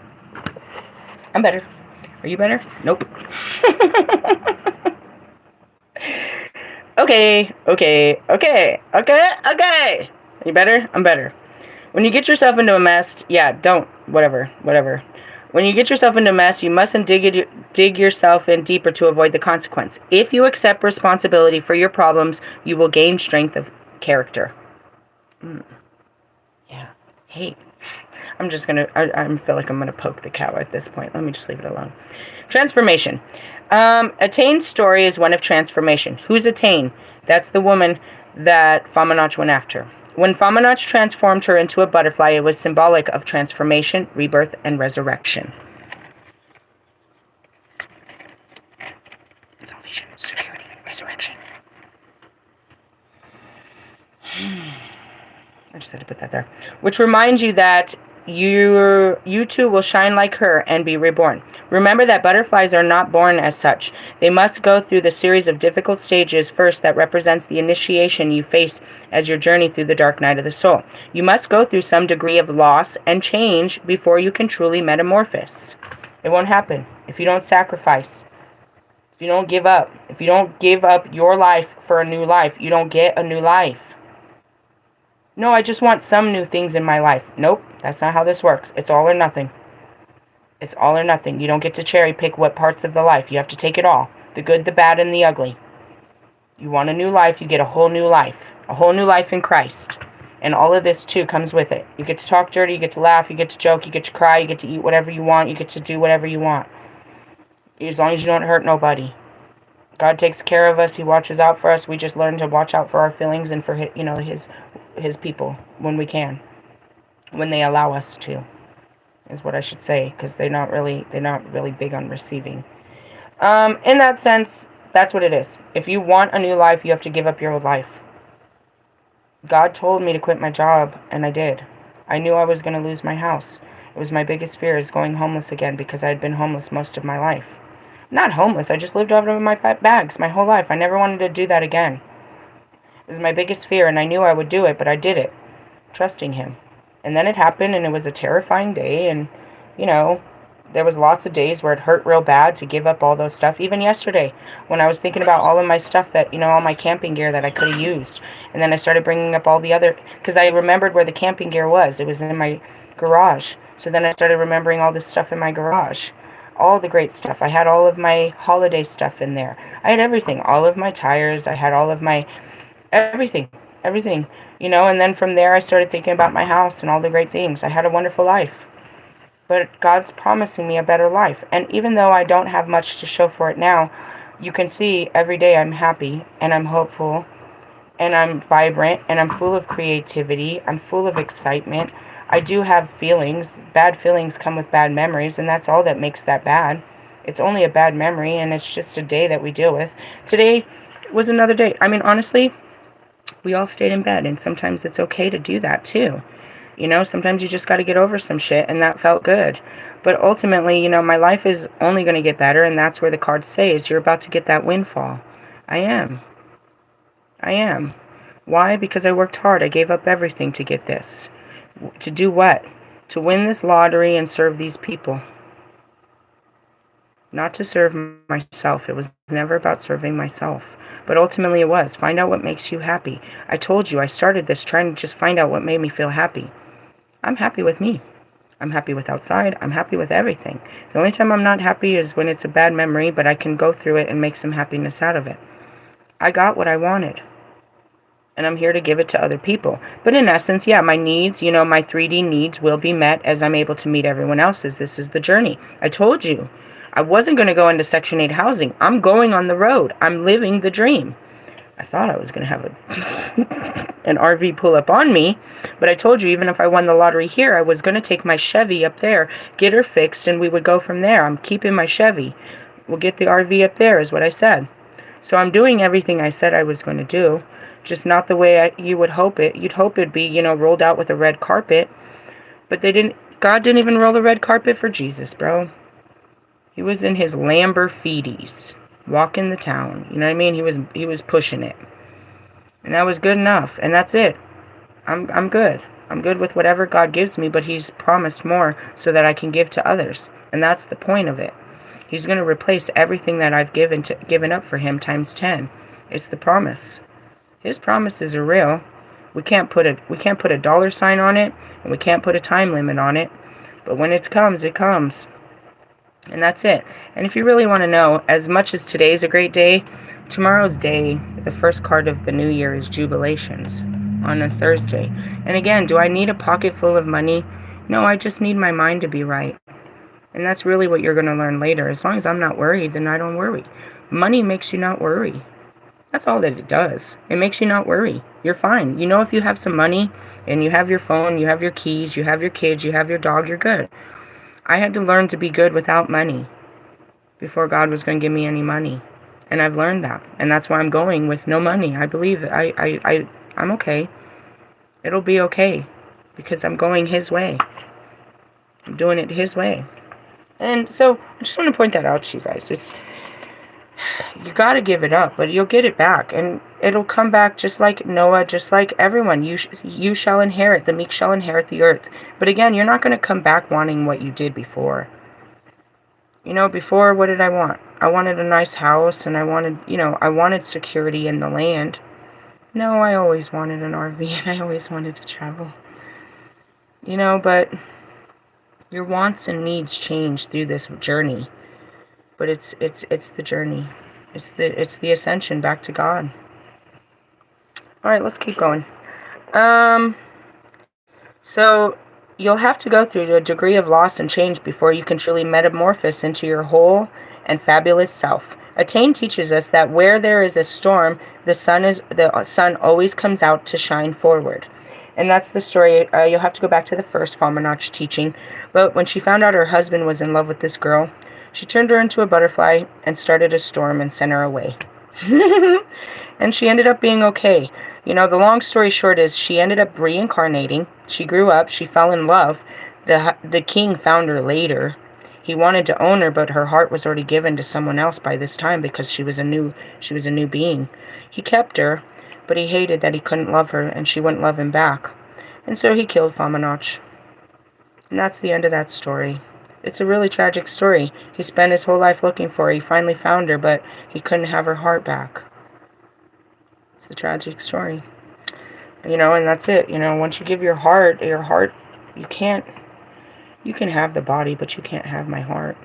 Are you better? Nope. Okay. You better? I'm better. When you get yourself into a mess, yeah, don't. Whatever. When you get yourself into a mess, you mustn't dig yourself in deeper to avoid the consequence. If you accept responsibility for your problems, you will gain strength of character. Yeah. Hey. I feel like I'm gonna poke the cow at this point. Let me just leave it alone. Transformation. Atane's story is one of transformation. Who's Atane? That's the woman that Fuamnach went after. When Fuamnach transformed her into a butterfly, it was symbolic of transformation, rebirth, and resurrection. Salvation, security, resurrection. I just had to put that there. Which reminds you that you too will shine like her and be reborn. Remember that butterflies are not born as such. They must go through the series of difficult stages first that represents the initiation you face as your journey through the dark night of the soul. You must go through some degree of loss and change before you can truly metamorphose. It won't happen if you don't sacrifice. If you don't give up. If you don't give up your life for a new life, you don't get a new life. No, I just want some new things in my life. Nope, that's not how this works. It's all or nothing. It's all or nothing. You don't get to cherry pick what parts of the life. You have to take it all. The good, the bad, and the ugly. You want a new life, you get a whole new life. A whole new life in Christ. And all of this, too, comes with it. You get to talk dirty, you get to laugh, you get to joke, you get to cry, you get to eat whatever you want, you get to do whatever you want. As long as you don't hurt nobody. God takes care of us. He watches out for us. We just learn to watch out for our feelings and for his people when we can, when they allow us to, is what I should say, because they're not really big on receiving. In that sense, that's what it is. If you want a new life, you have to give up your old life. God told me to quit my job, and I did. I knew I was going to lose my house. It was my biggest fear, is going homeless again, because I had been homeless most of my life. Not homeless, I just lived out of my bags my whole life. I never wanted to do that again. It was my biggest fear, and I knew I would do it, but I did it, trusting him. And then it happened, and it was a terrifying day, and, there was lots of days where it hurt real bad to give up all those stuff. Even yesterday, when I was thinking about all of my stuff that, all my camping gear that I could have used, and then I started bringing up all the other, because I remembered where the camping gear was. It was in my garage. So then I started remembering all this stuff in my garage. All the great stuff. I had all of my holiday stuff in there. I had everything. All of my tires. I had all of my everything, and then from there I started thinking about my house and all the great things. I had a wonderful life, but God's promising me a better life, and even though I don't have much to show for it now, you can see every day I'm happy, and I'm hopeful, and I'm vibrant, and I'm full of creativity, I'm full of excitement. I do have feelings. Bad feelings come with bad memories, and that's all that makes that bad. It's only a bad memory, and it's just a day that we deal with. Today was another day. I mean, honestly, we all stayed in bed, and sometimes it's okay to do that too. Sometimes you just got to get over some shit, and that felt good. But ultimately, my life is only going to get better, and that's where the cards say is you're about to get that windfall. I am. Why? Because I worked hard. I gave up everything to get this. To do what? To win this lottery and serve these people. Not to serve myself. It was never about serving myself. But ultimately it was. Find out what makes you happy. I told you, I started this trying to just find out what made me feel happy. I'm happy with me. I'm happy with outside. I'm happy with everything. The only time I'm not happy is when it's a bad memory, but I can go through it and make some happiness out of it. I got what I wanted. And I'm here to give it to other people. But in essence, yeah, my needs, my 3D needs will be met as I'm able to meet everyone else's. This is the journey. I told you. I wasn't going to go into Section 8 housing. I'm going on the road. I'm living the dream. I thought I was going to have an RV pull up on me, but I told you even if I won the lottery here, I was going to take my Chevy up there, get her fixed, and we would go from there. I'm keeping my Chevy. We'll get the RV up there is what I said. So I'm doing everything I said I was going to do, just not the way you would hope it. You'd hope it'd be, rolled out with a red carpet, but God didn't even roll the red carpet for Jesus, bro. He was in his Lamborghinis, walking the town. You know what I mean? He was pushing it. And that was good enough. And that's it. I'm good. I'm good with whatever God gives me, but he's promised more so that I can give to others. And that's the point of it. He's going to replace everything that I've given up for him times 10. It's the promise. His promises are real. We can't put a dollar sign on it, and we can't put a time limit on it. But when it comes, it comes. And that's it. And if you really want to know, as much as today's a great day, tomorrow's day, the first card of the new year, is Jubilations on a Thursday. And again, do I need a pocket full of money? No, I just need my mind to be right. And that's really what you're going to learn later. As long as I'm not worried, then I don't worry. Money makes you not worry. That's all that it does. It makes you not worry. You're fine. You know, if you have some money and you have your phone, you have your keys, you have your kids, you have your dog, you're good. I had to learn to be good without money before God was going to give me any money. And I've learned that. And that's why I'm going with no money. I believe it. I'm okay. It'll be okay because I'm going His way. I'm doing it His way. And so I just want to point that out to you guys. You got to give it up, but you'll get it back. And it'll come back just like Noah, just like everyone. You shall inherit, the meek shall inherit the earth. But again, you're not going to come back wanting what you did before. You know, before, what did I want? I wanted a nice house, and I wanted security in the land. No, I always wanted an RV, and I always wanted to travel. You know, but your wants and needs change through this journey. But it's the journey. It's the ascension back to God. All right, let's keep going. So you'll have to go through a degree of loss and change before you can truly metamorphose into your whole and fabulous self. Attain teaches us that where there is a storm, the sun always comes out to shine forward. And that's the story. You'll have to go back to the first Fuamnach teaching. But when she found out her husband was in love with this girl, she turned her into a butterfly and started a storm and sent her away. And she ended up being okay. You know, the long story short is she ended up reincarnating. She grew up. She fell in love. The king found her later. He wanted to own her, but her heart was already given to someone else by this time because she was a new being. He kept her, but he hated that he couldn't love her and she wouldn't love him back. And so he killed Fuamnach. And that's the end of that story. It's a really tragic story. He spent his whole life looking for her. He finally found her, but he couldn't have her heart back. It's a tragic story. You know, and that's it. You know, once you give your heart, you can have the body, but you can't have my heart.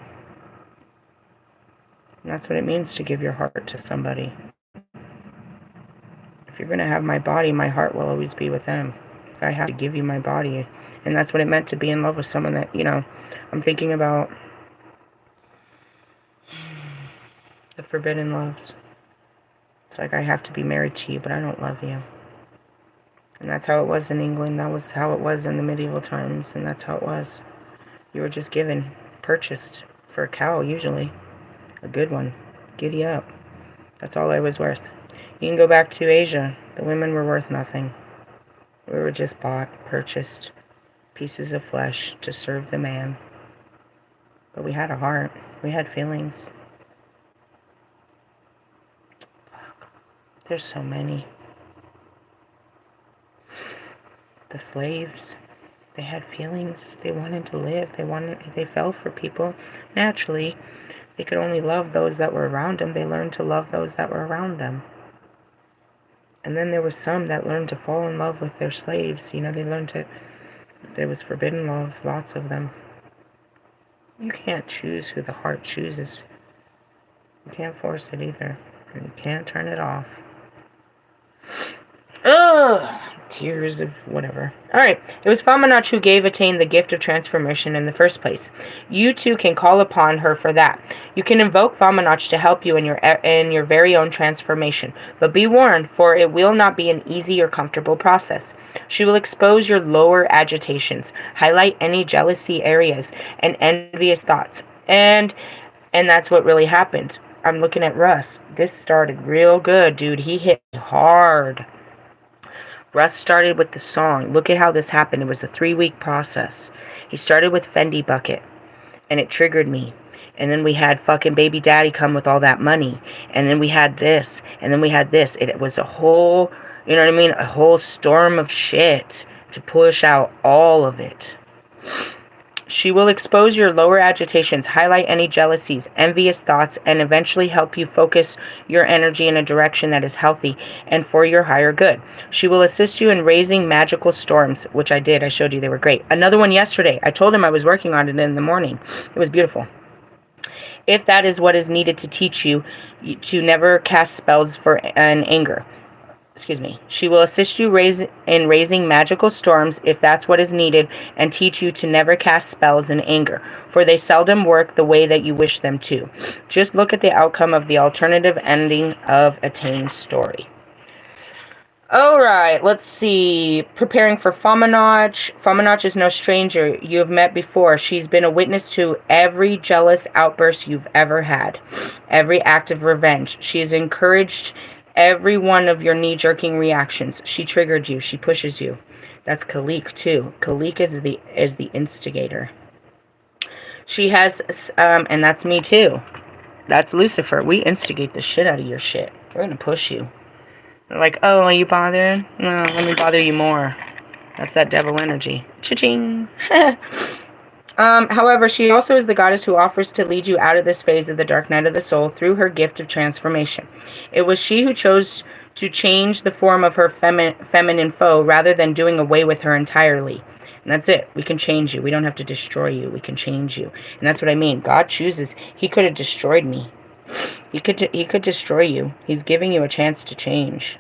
And that's what it means to give your heart to somebody. If you're going to have my body, my heart will always be with them. If I have to give you my body. And that's what it meant to be in love with someone that, you know, I'm thinking about the forbidden loves. It's like I have to be married to you, but I don't love you. And that's how it was in England. That was how it was in the medieval times. And that's how it was. You were just given, purchased for a cow, usually. A good one. Giddy up. That's all I was worth. You can go back to Asia. The women were worth nothing. We were just bought, purchased, pieces of flesh to serve the man. But we had a heart. We had feelings. Fuck. There's so many. The slaves, they had feelings. They wanted to live. They fell for people. Naturally, they could only love those that were around them. They learned to love those that were around them. And then there were some that learned to fall in love with their slaves. You know, there was forbidden loves, lots of them. You can't choose who the heart chooses. You can't force it either. And you can't turn it off. Ugh! Tears of whatever. Alright, it was Fuamnach who gave Attain the gift of transformation in the first place. You too can call upon her for that. You can invoke Fuamnach to help you in your very own transformation. But be warned, for it will not be an easy or comfortable process. She will expose your lower agitations, highlight any jealousy areas, and envious thoughts. And that's what really happened. I'm looking at Russ. This started real good, dude. He hit hard. Russ started with the song. Look at how this happened. It was a 3-week process. He started with Fendi Bucket, and it triggered me. And then we had fucking Baby Daddy come with all that money. And then we had this. And then we had this. It was a whole, you know what I mean? A whole storm of shit to push out all of it. She will expose your lower agitations, highlight any jealousies, envious thoughts, and eventually help you focus your energy in a direction that is healthy and for your higher good. She will assist you in raising magical storms, which I did. I showed you they were great. Another one yesterday. I told him I was working on it in the morning. It was beautiful. If that is what is needed to teach you to never cast spells for an anger. She will assist you in raising magical storms if that's what is needed, and teach you to never cast spells in anger, for they seldom work the way that you wish them to. Just look at the outcome of the alternative ending of Attain's story. Alright, let's see. Preparing for Fuamnach. Fuamnach is no stranger. You have met before. She's been a witness to every jealous outburst you've ever had, every act of revenge. She has encouraged every one of your knee-jerking reactions. She triggered you. She pushes you. That's Kalik too. Kalik is the instigator. She has, and that's me too. That's Lucifer. We instigate the shit out of your shit. We're gonna push you. They're like, oh, are you bothered? No, let me bother you more. That's that devil energy. Cha-ching. However, she also is the goddess who offers to lead you out of this phase of the dark night of the soul through her gift of transformation. It was she who chose to change the form of her feminine foe rather than doing away with her entirely. And that's it. We can change you. We don't have to destroy you. We can change you. And that's what I mean. God chooses. He could have destroyed me. He could destroy you. He's giving you a chance to change.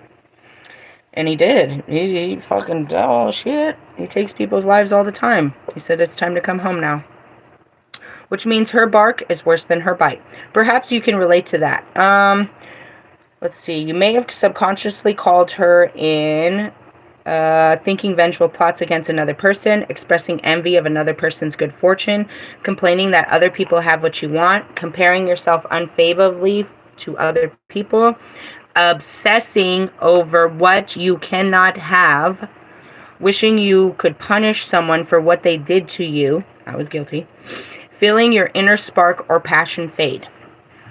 And he did. He fucking, oh shit. He takes people's lives all the time. He said it's time to come home now. Which means her bark is worse than her bite. Perhaps you can relate to that. Let's see. You may have subconsciously called her in, thinking vengeful plots against another person, expressing envy of another person's good fortune, complaining that other people have what you want, comparing yourself unfavorably to other people, obsessing over what you cannot have, wishing you could punish someone for what they did to you. I was guilty. Feeling your inner spark or passion fade.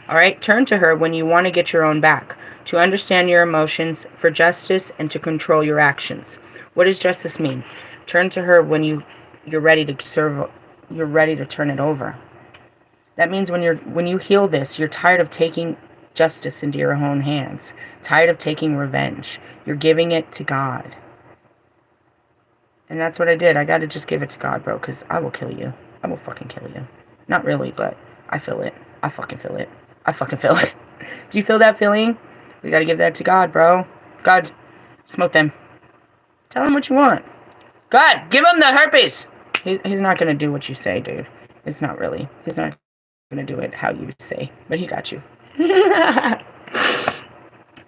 Alright, turn to her when you want to get your own back, to understand your emotions, for justice, and to control your actions. What does justice mean? Turn to her when you're ready to serve, you're ready to turn it over. That means when you heal this, you're tired of taking justice into your own hands, tired of taking revenge. You're giving it to God. And that's what I did. I got to just give it to God, bro, because I will kill you. I will fucking kill you. Not really, but I feel it. I fucking feel it. I fucking feel it. Do you feel that feeling? We got to give that to God, bro. God, smoke them. Tell him what you want. God, give him the herpes. He's not going to do what you say, dude. It's not really. He's not going to do it how you say, but he got you.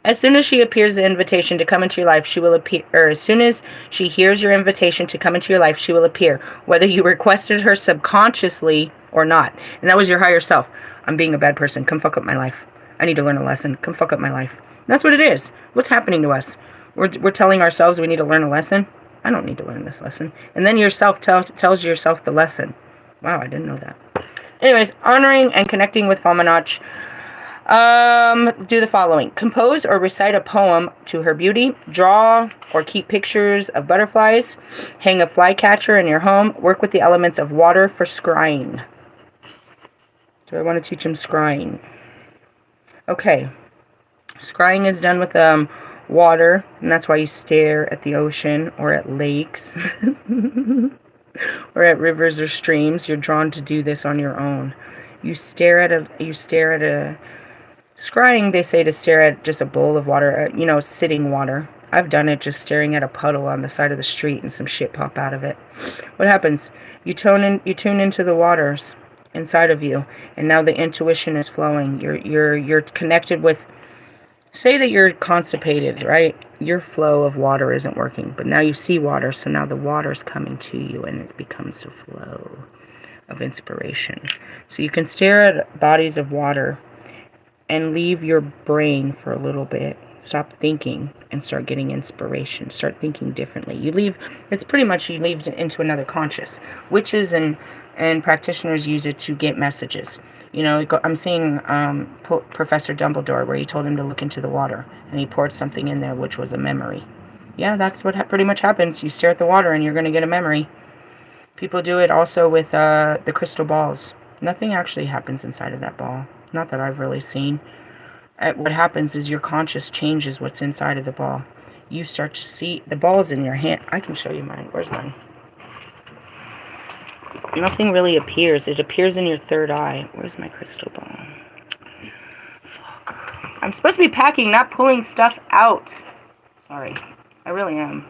As soon as she appears the invitation to come into your life, she will appear, or as soon as she hears your invitation to come into your life, she will appear, whether you requested her subconsciously or not. And that was your higher self. I'm being a bad person. Come fuck up my life. I need to learn a lesson. Come fuck up my life. And that's what it is. What's happening to us? We're telling ourselves we need to learn a lesson. I don't need to learn this lesson. And then yourself tells yourself the lesson. Wow, I didn't know that. Anyways, honoring and connecting with Fuamnach. Do the following. Compose or recite a poem to her beauty. Draw or keep pictures of butterflies. Hang a flycatcher in your home. Work with the elements of water for scrying. Do I want to teach him scrying? Okay. Scrying is done with water, and that's why you stare at the ocean or at lakes or at rivers or streams. You're drawn to do this on your own. You stare at a scrying, they say to stare at just a bowl of water, sitting water. I've done it just staring at a puddle on the side of the street and some shit pop out of it. What happens? You tune into the waters inside of you, and now the intuition is flowing. You're connected with, say that you're constipated, right? Your flow of water isn't working, but now you see water, so now the water's coming to you and it becomes a flow of inspiration. So you can stare at bodies of water and leave your brain for a little bit. Stop thinking and start getting inspiration. Start thinking differently. You leave into another conscious. Witches and practitioners use it to get messages. I'm seeing Professor Dumbledore, where he told him to look into the water, and he poured something in there, which was a memory. Yeah, that's what pretty much happens. You stare at the water, and you're going to get a memory. People do it also with the crystal balls. Nothing actually happens inside of that ball. Not that I've really seen. What happens is your conscious changes what's inside of the ball. You start to see the balls in your hand. I can show you mine. Where's mine? Nothing really appears. It appears in your third eye. Where's my crystal ball? Fuck. I'm supposed to be packing, not pulling stuff out. Sorry. I really am.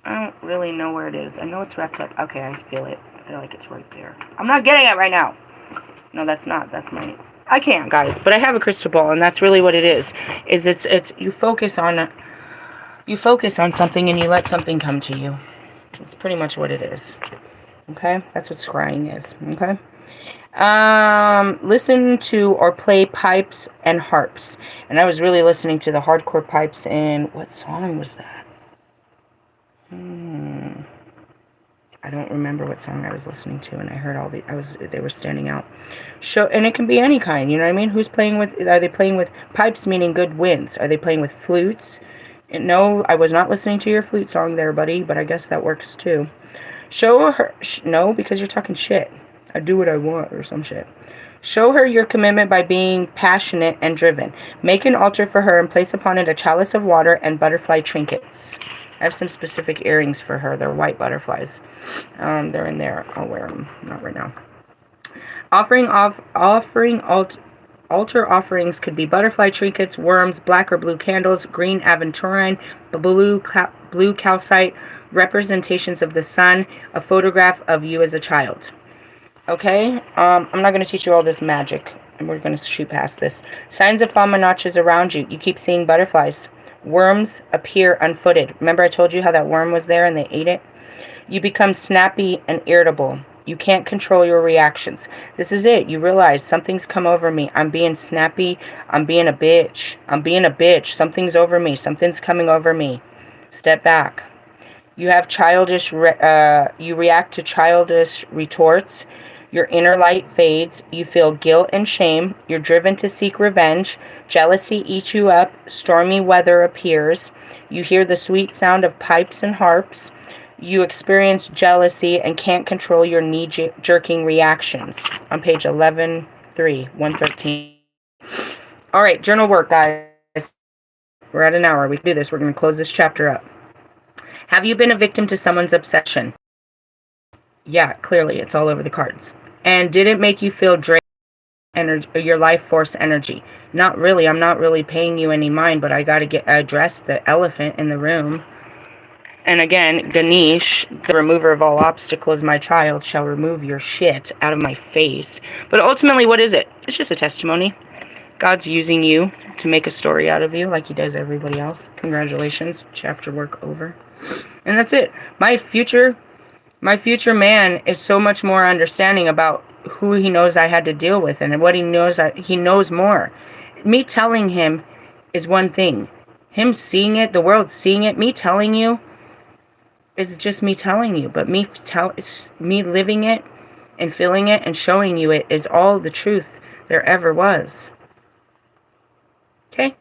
I don't really know where it is. I know it's wrapped up. Okay, I feel it. I feel like it's right there. I'm not getting it right now. No, that's not. That's my... I can't, guys. But I have a crystal ball, and that's really what it is. It's you focus on something and you let something come to you. It's pretty much what it is. Okay? That's what scrying is. Okay? Listen to or play pipes and harps. And I was really listening to the hardcore pipes in... What song was that? I don't remember what song I was listening to, and I heard all the... They were standing out. And it can be any kind, you know what I mean? Who's playing with... Are they playing with pipes, meaning good winds? Are they playing with flutes? No, I was not listening to your flute song there, buddy, but I guess that works too. Show her... No, because you're talking shit. I do what I want, or some shit. Show her your commitment by being passionate and driven. Make an altar for her and place upon it a chalice of water and butterfly trinkets. I have some specific earrings for her. They're white butterflies. They're in there. I'll wear them. Not right now. Altar offerings could be butterfly trinkets, worms, black or blue candles, green aventurine, blue calcite, representations of the sun, a photograph of you as a child. Okay? I'm not going to teach you all this magic, and we're going to shoot past this. Signs of Fuamnach is around you. You keep seeing butterflies. Worms appear unfooted. Remember I told you how that worm was there and they ate it? You become snappy and irritable. You can't control your reactions. This is it. You realize something's come over me. I'm being snappy. I'm being a bitch. I'm being a bitch. Something's over me. Something's coming over me. Step back. You have you react to childish retorts. Your inner light fades. You feel guilt and shame. You're driven to seek revenge. Jealousy eats you up. Stormy weather appears. You hear the sweet sound of pipes and harps. You experience jealousy and can't control your knee-jerking reactions. On page 11, 113. All right, journal work, guys. We're at an hour. We can do this. We're going to close this chapter up. Have you been a victim to someone's obsession? Yeah, clearly. It's all over the cards. And did it make you feel drained? Your life force energy? Not really. I'm not really paying you any mind, but I got to address the elephant in the room. And again, Ganesh, the remover of all obstacles, my child, shall remove your shit out of my face. But ultimately, what is it? It's just a testimony. God's using you to make a story out of you like he does everybody else. Congratulations. Chapter work over. And that's it. My future man is so much more understanding about who he knows I had to deal with and what he knows. He knows more. Me telling him is one thing. Him seeing it, the world seeing it, me telling you is just me telling you. But me living it and feeling it and showing you it is all the truth there ever was. Okay?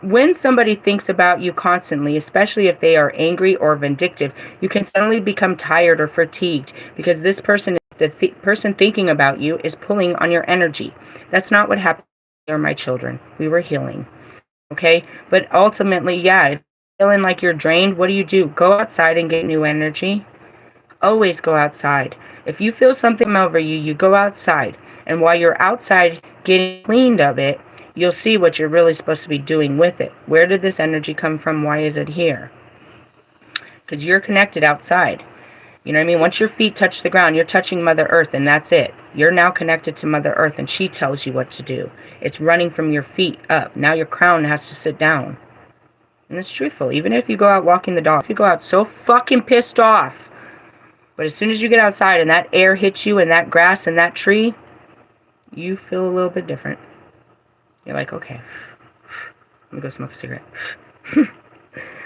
When somebody thinks about you constantly, especially if they are angry or vindictive, you can suddenly become tired or fatigued because this person, the person thinking about you, is pulling on your energy. That's not what happened. They are my children. We were healing. Okay? But ultimately, yeah, if you're feeling like you're drained, what do? Go outside and get new energy. Always go outside. If you feel something over you, you go outside. And while you're outside getting cleaned of it, you'll see what you're really supposed to be doing with it. Where did this energy come from? Why is it here? Because you're connected outside. You know what I mean? Once your feet touch the ground, you're touching Mother Earth, and that's it. You're now connected to Mother Earth, and she tells you what to do. It's running from your feet up. Now your crown has to sit down. And it's truthful. Even if you go out walking the dog, you go out so fucking pissed off. But as soon as you get outside and that air hits you and that grass and that tree, you feel a little bit different. You're like, okay, let me go smoke a cigarette.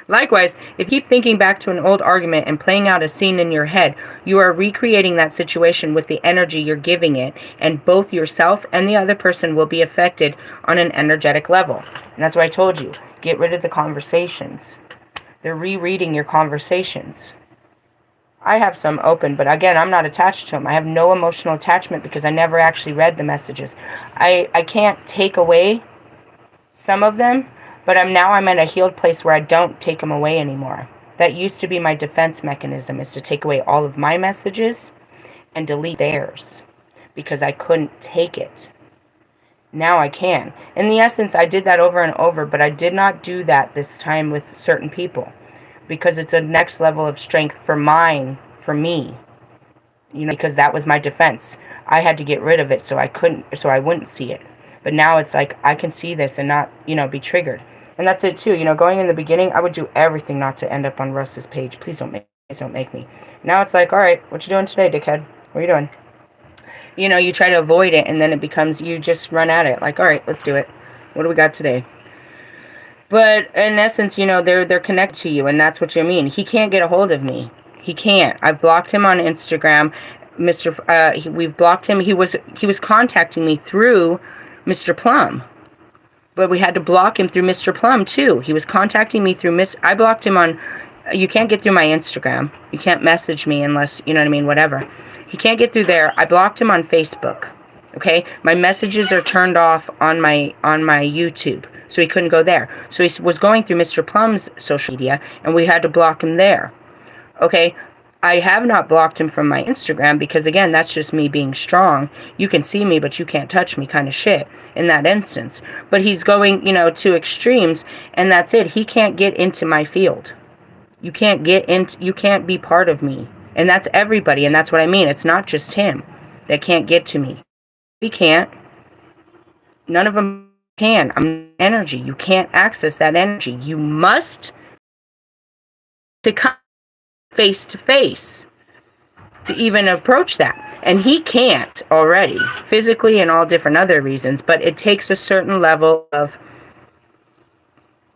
Likewise, if you keep thinking back to an old argument and playing out a scene in your head, you are recreating that situation with the energy you're giving it, and both yourself and the other person will be affected on an energetic level. And that's why I told you, get rid of the conversations. They're rereading your conversations. I have some open, but again, I'm not attached to them. I have no emotional attachment because I never actually read the messages. I can't take away some of them, but I'm in a healed place where I don't take them away anymore. That used to be my defense mechanism, is to take away all of my messages and delete theirs because I couldn't take it. Now I can. In the essence, I did that over and over, but I did not do that this time with certain people because it's a next level of strength for me, because that was my defense. I had to get rid of it so I wouldn't see it. But now it's like I can see this and not, be triggered. And that's it too. Going in the beginning, I would do everything not to end up on Russ's page. Please don't make me. Now it's like, all right, what you doing today, dickhead? What are you doing? You try to avoid it, and then it becomes, you just run at it. Like, all right, let's do it. What do we got today? But in essence, they're connected to you, and that's what you mean. He can't get a hold of me. He can't. I've blocked him on Instagram. We've blocked him. He was contacting me through Mr. Plum. But we had to block him through Mr. Plum, too. He was contacting me through I blocked him on... You can't get through my Instagram. You can't message me unless, whatever. He can't get through there. I blocked him on Facebook. Okay? My messages are turned off on my YouTube. So he couldn't go there. So he was going through Mr. Plum's social media, and we had to block him there. Okay? I have not blocked him from my Instagram because, again, that's just me being strong. You can see me, but you can't touch me kind of shit in that instance. But he's going, to extremes, and that's it. He can't get into my field. You can't be part of me. And that's everybody, and that's what I mean. It's not just him that can't get to me. He can't. None of them can. I'm energy. You can't access that energy. You must to come face to face to even approach that. And he can't already, physically and all different other reasons, but it takes a certain level of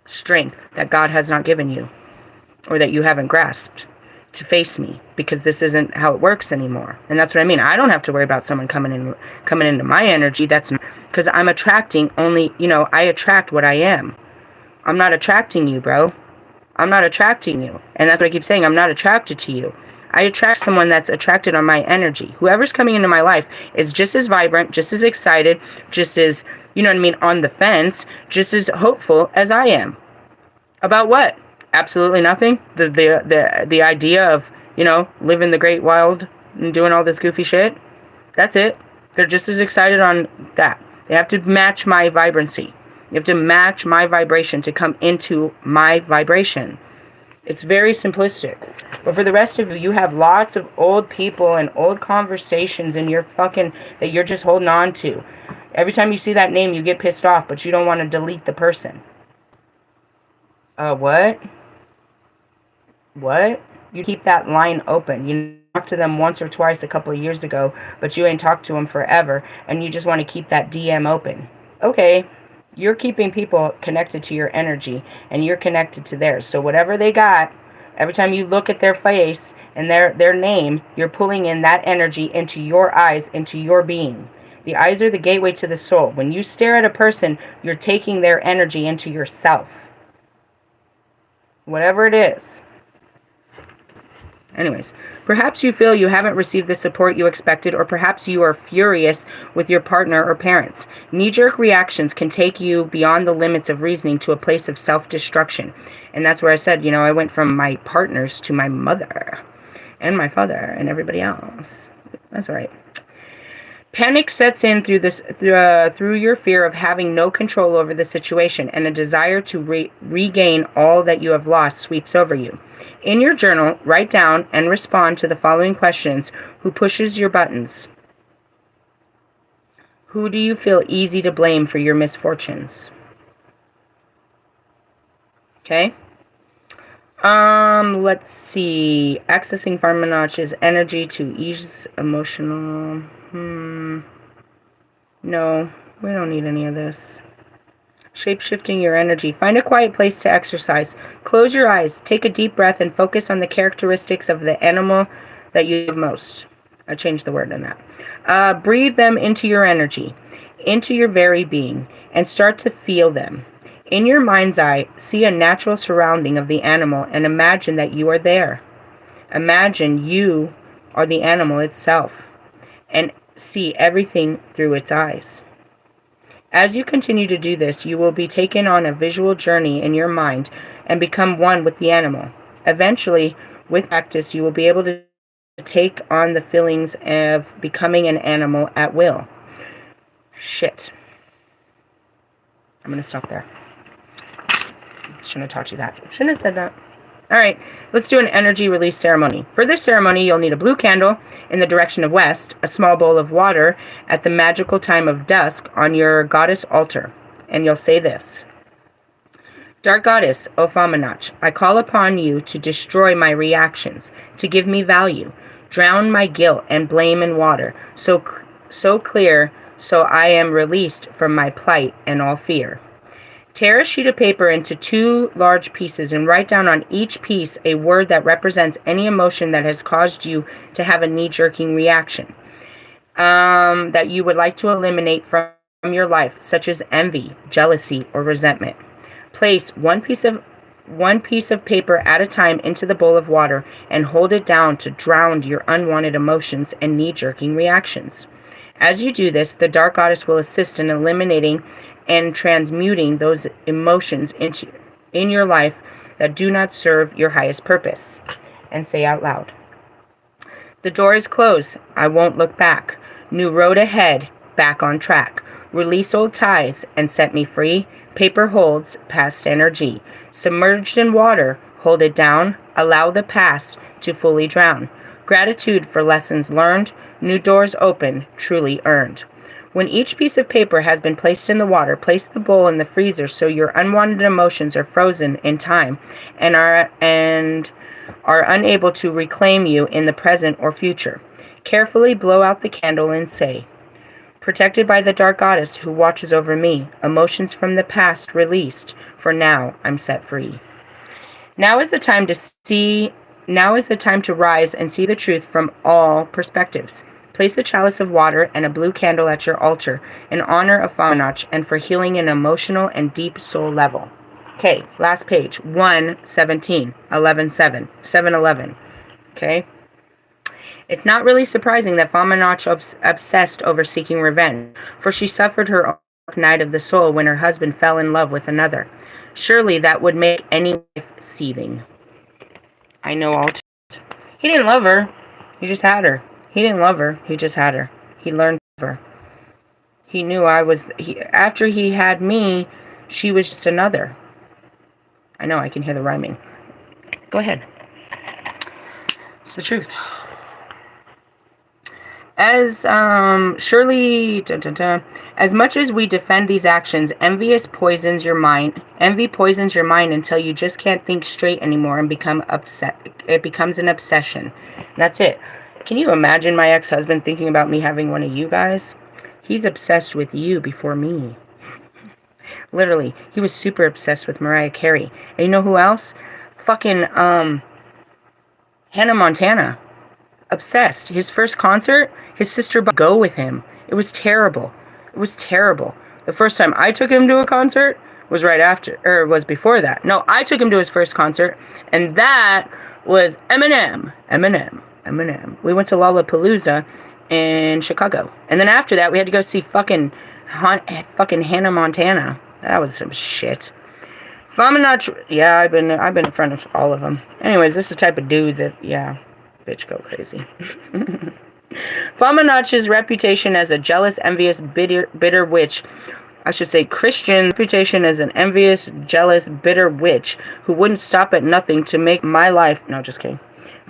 strength that God has not given you, or that you haven't grasped, to face me, because this isn't how it works anymore. And that's what I mean. I don't have to worry about someone coming into my energy. That's because I'm attracting only, I attract what I am. I'm not attracting you, bro. I'm not attracting you. And that's what I keep saying. I'm not attracted to you. I attract someone that's attracted on my energy. Whoever's coming into my life is just as vibrant, just as excited, just as, on the fence, just as hopeful as I am. About what? Absolutely nothing. The idea of, living the great wild and doing all this goofy shit. That's it. They're just as excited on that. They have to match my vibrancy. You have to match my vibration to come into my vibration. It's very simplistic. But for the rest of you, you have lots of old people and old conversations in your that you're just holding on to. Every time you see that name, you get pissed off, but you don't want to delete the person. What? What? You keep that line open. You talked to them once or twice a couple of years ago, but you ain't talked to them forever, and you just want to keep that DM open. Okay. You're keeping people connected to your energy, and you're connected to theirs. So whatever they got, every time you look at their face and their name, you're pulling in that energy into your eyes, into your being. The eyes are the gateway to the soul. When you stare at a person, you're taking their energy into yourself. Whatever it is. Anyways, perhaps you feel you haven't received the support you expected, or perhaps you are furious with your partner or parents. Knee-jerk reactions can take you beyond the limits of reasoning to a place of self-destruction. And that's where I said, I went from my partners to my mother and my father and everybody else. That's all right. Panic sets in through your fear of having no control over the situation, and a desire to regain all that you have lost sweeps over you. In your journal, write down and respond to the following questions. Who pushes your buttons? Who do you feel easy to blame for your misfortunes? Okay. Let's see. Accessing Fuamnach's energy to ease emotional... No, we don't need any of this. Shape-shifting your energy. Find a quiet place to exercise. Close your eyes. Take a deep breath and focus on the characteristics of the animal that you love most. I changed the word in that. Breathe them into your energy, into your very being, and start to feel them. In your mind's eye, see a natural surrounding of the animal and imagine that you are there. Imagine you are the animal itself and see everything through its eyes. As you continue to do this, you will be taken on a visual journey in your mind and become one with the animal. Eventually, with practice, you will be able to take on the feelings of becoming an animal at will. Shit. I'm going to stop there. Shouldn't have taught you that. Shouldn't have said that. Alright, let's do an energy release ceremony. For this ceremony, you'll need a blue candle in the direction of west, a small bowl of water at the magical time of dusk on your goddess altar. And you'll say this. Dark Goddess, O Fuamnach, I call upon you to destroy my reactions, to give me value, drown my guilt and blame in water, so clear so I am released from my plight and all fear. Tear a sheet of paper into 2 large pieces and write down on each piece a word that represents any emotion that has caused you to have a knee-jerking reaction that you would like to eliminate from your life, such as envy, jealousy, or resentment. Place one piece of paper at a time into the bowl of water and hold it down to drown your unwanted emotions and knee-jerking reactions. As you do this, the Dark Goddess will assist in eliminating and transmuting those emotions in your life that do not serve your highest purpose. And say out loud. The door is closed. I won't look back. New road ahead. Back on track. Release old ties and set me free. Paper holds past energy. Submerged in water. Hold it down. Allow the past to fully drown. Gratitude for lessons learned. New doors open. Truly earned. When each piece of paper has been placed in the water, place the bowl in the freezer so your unwanted emotions are frozen in time and are unable to reclaim you in the present or future. Carefully blow out the candle and say, protected by the Dark Goddess who watches over me, emotions from the past released, for now I'm set free. Now is the time to rise and see the truth from all perspectives. Place a chalice of water and a blue candle at your altar in honor of Fuamnach and for healing an emotional and deep soul level. Okay, last page. 1:17, 11:7, 7:11. Okay? It's not really surprising that Fuamnach obsessed over seeking revenge, for she suffered her own night of the soul when her husband fell in love with another. Surely that would make any life seething. I know all too. He didn't love her. He just had her. He didn't love her. He just had her. He learned of her. He knew after he had me, she was just another. I know, I can hear the rhyming. Go ahead. It's the truth. As as much as we defend these actions, envy poisons your mind until you just can't think straight anymore and become upset. It becomes an obsession. That's it. Can you imagine my ex-husband thinking about me having one of you guys? He's obsessed with you before me. Literally, he was super obsessed with Mariah Carey. And you know who else? Fucking, Hannah Montana. Obsessed. His first concert, his sister go with him. It was terrible. It was terrible. The first time I took him to a concert was was before that. No, I took him to his first concert, and that was Eminem. We went to Lollapalooza in Chicago. And then after that, we had to go see fucking Hannah Montana. That was some shit. Fuamnach, yeah, I've been in front of all of them. Anyways, this is the type of dude that, yeah, bitch go crazy. Fuamnach's reputation as a jealous, envious, bitter witch, I should say Christian's reputation as an envious, jealous, bitter witch who wouldn't stop at nothing to make my life, no, just kidding.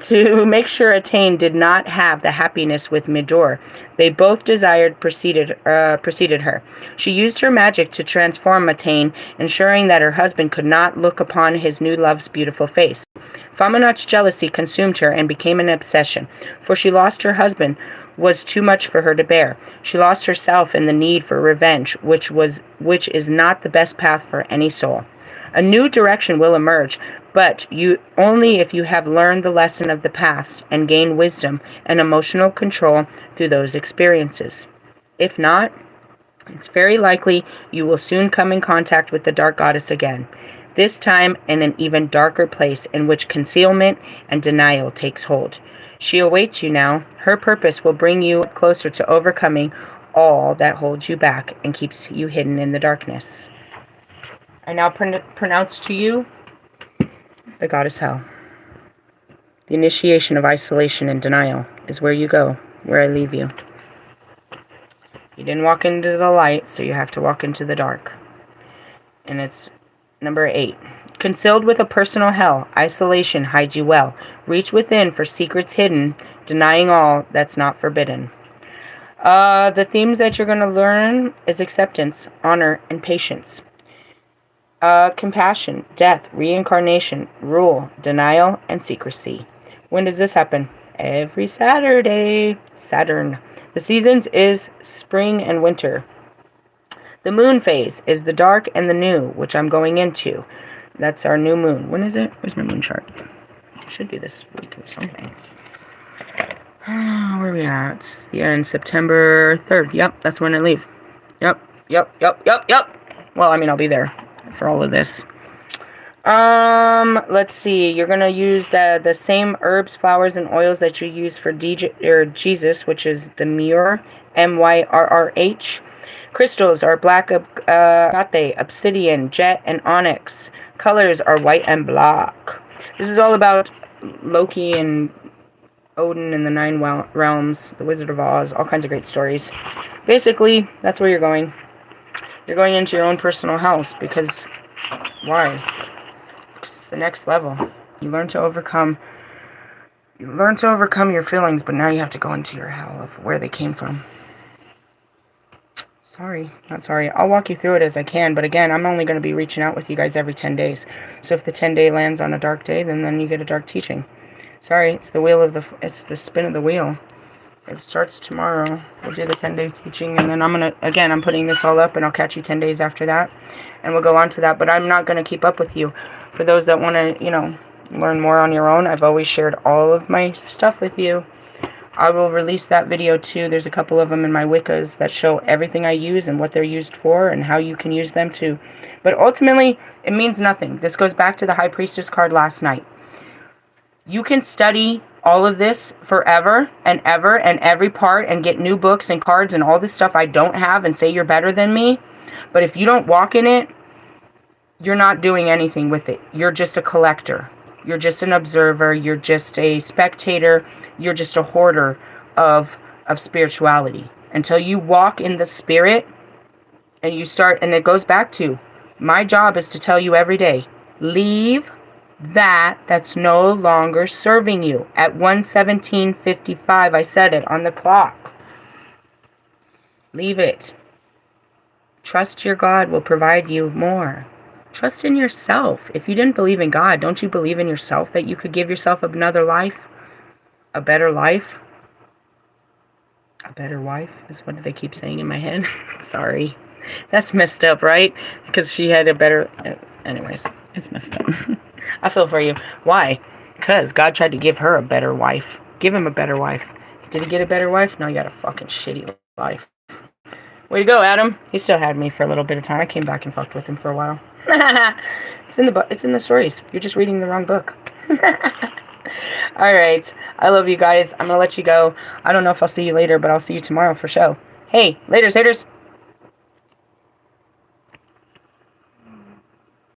To make sure Attain did not have the happiness with Midor they both desired preceded her. She used her magic to transform Attain, ensuring that her husband could not look upon his new love's beautiful face. Fuamnach's jealousy consumed her and became an obsession, for she lost her husband was too much for her to bear. She lost herself in the need for revenge, which is not the best path for any soul. A new direction will emerge, but only if you have learned the lesson of the past and gained wisdom and emotional control through those experiences. If not, it's very likely you will soon come in contact with the Dark Goddess again. this time in an even darker place in which concealment and denial takes hold. She awaits you now. Her purpose will bring you closer to overcoming all that holds you back and keeps you hidden in the darkness. I now pronounce to you the goddess Hell. The initiation of isolation and denial is where you go, where I leave you. You didn't walk into the light, so you have to walk into the dark. And it's number 8. Concealed with a personal hell, isolation hides you well. Reach within for secrets hidden, denying all that's not forbidden. The themes that you're going to learn is acceptance, honor, and patience. Compassion, death, reincarnation, rule, denial, and secrecy. When does this happen? Every Saturday. Saturn. The seasons is spring and winter. The moon phase is the dark and the new, which I'm going into. That's our new moon. When is it? Where's my moon chart? It should be this week or something. Where are we at? It's the end, September 3rd. Yep, that's when I leave. Yep. Well, I mean, I'll be there for all of this. Let's see. You're going to use the same herbs, flowers, and oils that you use for Jesus, which is the myrrh, Myrrh. Crystals are black agate, obsidian, jet, and onyx. Colors are white and black. This is all about Loki and Odin and the 9 realms, the Wizard of Oz, all kinds of great stories. Basically, that's where you're going. You're going into your own personal house because, why? Because it's the next level. You learn to overcome your feelings, but now you have to go into your hell of where they came from. Sorry, not sorry. I'll walk you through it as I can, but again, I'm only going to be reaching out with you guys every 10 days. So if the 10-day lands on a dark day, then you get a dark teaching. Sorry, it's the spin of the wheel. It starts tomorrow. We'll do the 10-day teaching, and then I'm putting this all up, and I'll catch you 10 days after that, and we'll go on to that. But I'm not going to keep up with you. For those that want to, learn more on your own, I've always shared all of my stuff with you. I will release that video too. There's a couple of them in my Wiccas that show everything I use and what they're used for and how you can use them too. But ultimately, it means nothing. This goes back to the High Priestess card last night. You can study all of this forever and ever and every part and get new books and cards and all this stuff I don't have and say you're better than me. But if you don't walk in it, you're not doing anything with it. You're just a collector. You're just an observer. You're just a spectator. You're just a hoarder of spirituality. Until you walk in the spirit and you start, and it goes back to, my job is to tell you every day, leave that's no longer serving you. At 1:17:55, I said it on the clock. Leave it. Trust your God will provide you more. Trust in yourself. If you didn't believe in God, don't you believe in yourself that you could give yourself another life? A better life? A better wife is what they keep saying in my head. Sorry. That's messed up, right? Because she had a better... Anyways, it's messed up. I feel for you. Why? Because God tried to give her a better wife. Give him a better wife. Did he get a better wife? No, you got a fucking shitty life. Way to go, Adam. He still had me for a little bit of time. I came back and fucked with him for a while. It's in the stories. You're just reading the wrong book. Alright. I love you guys. I'm going to let you go. I don't know if I'll see you later, but I'll see you tomorrow for show. Hey, laters, haters.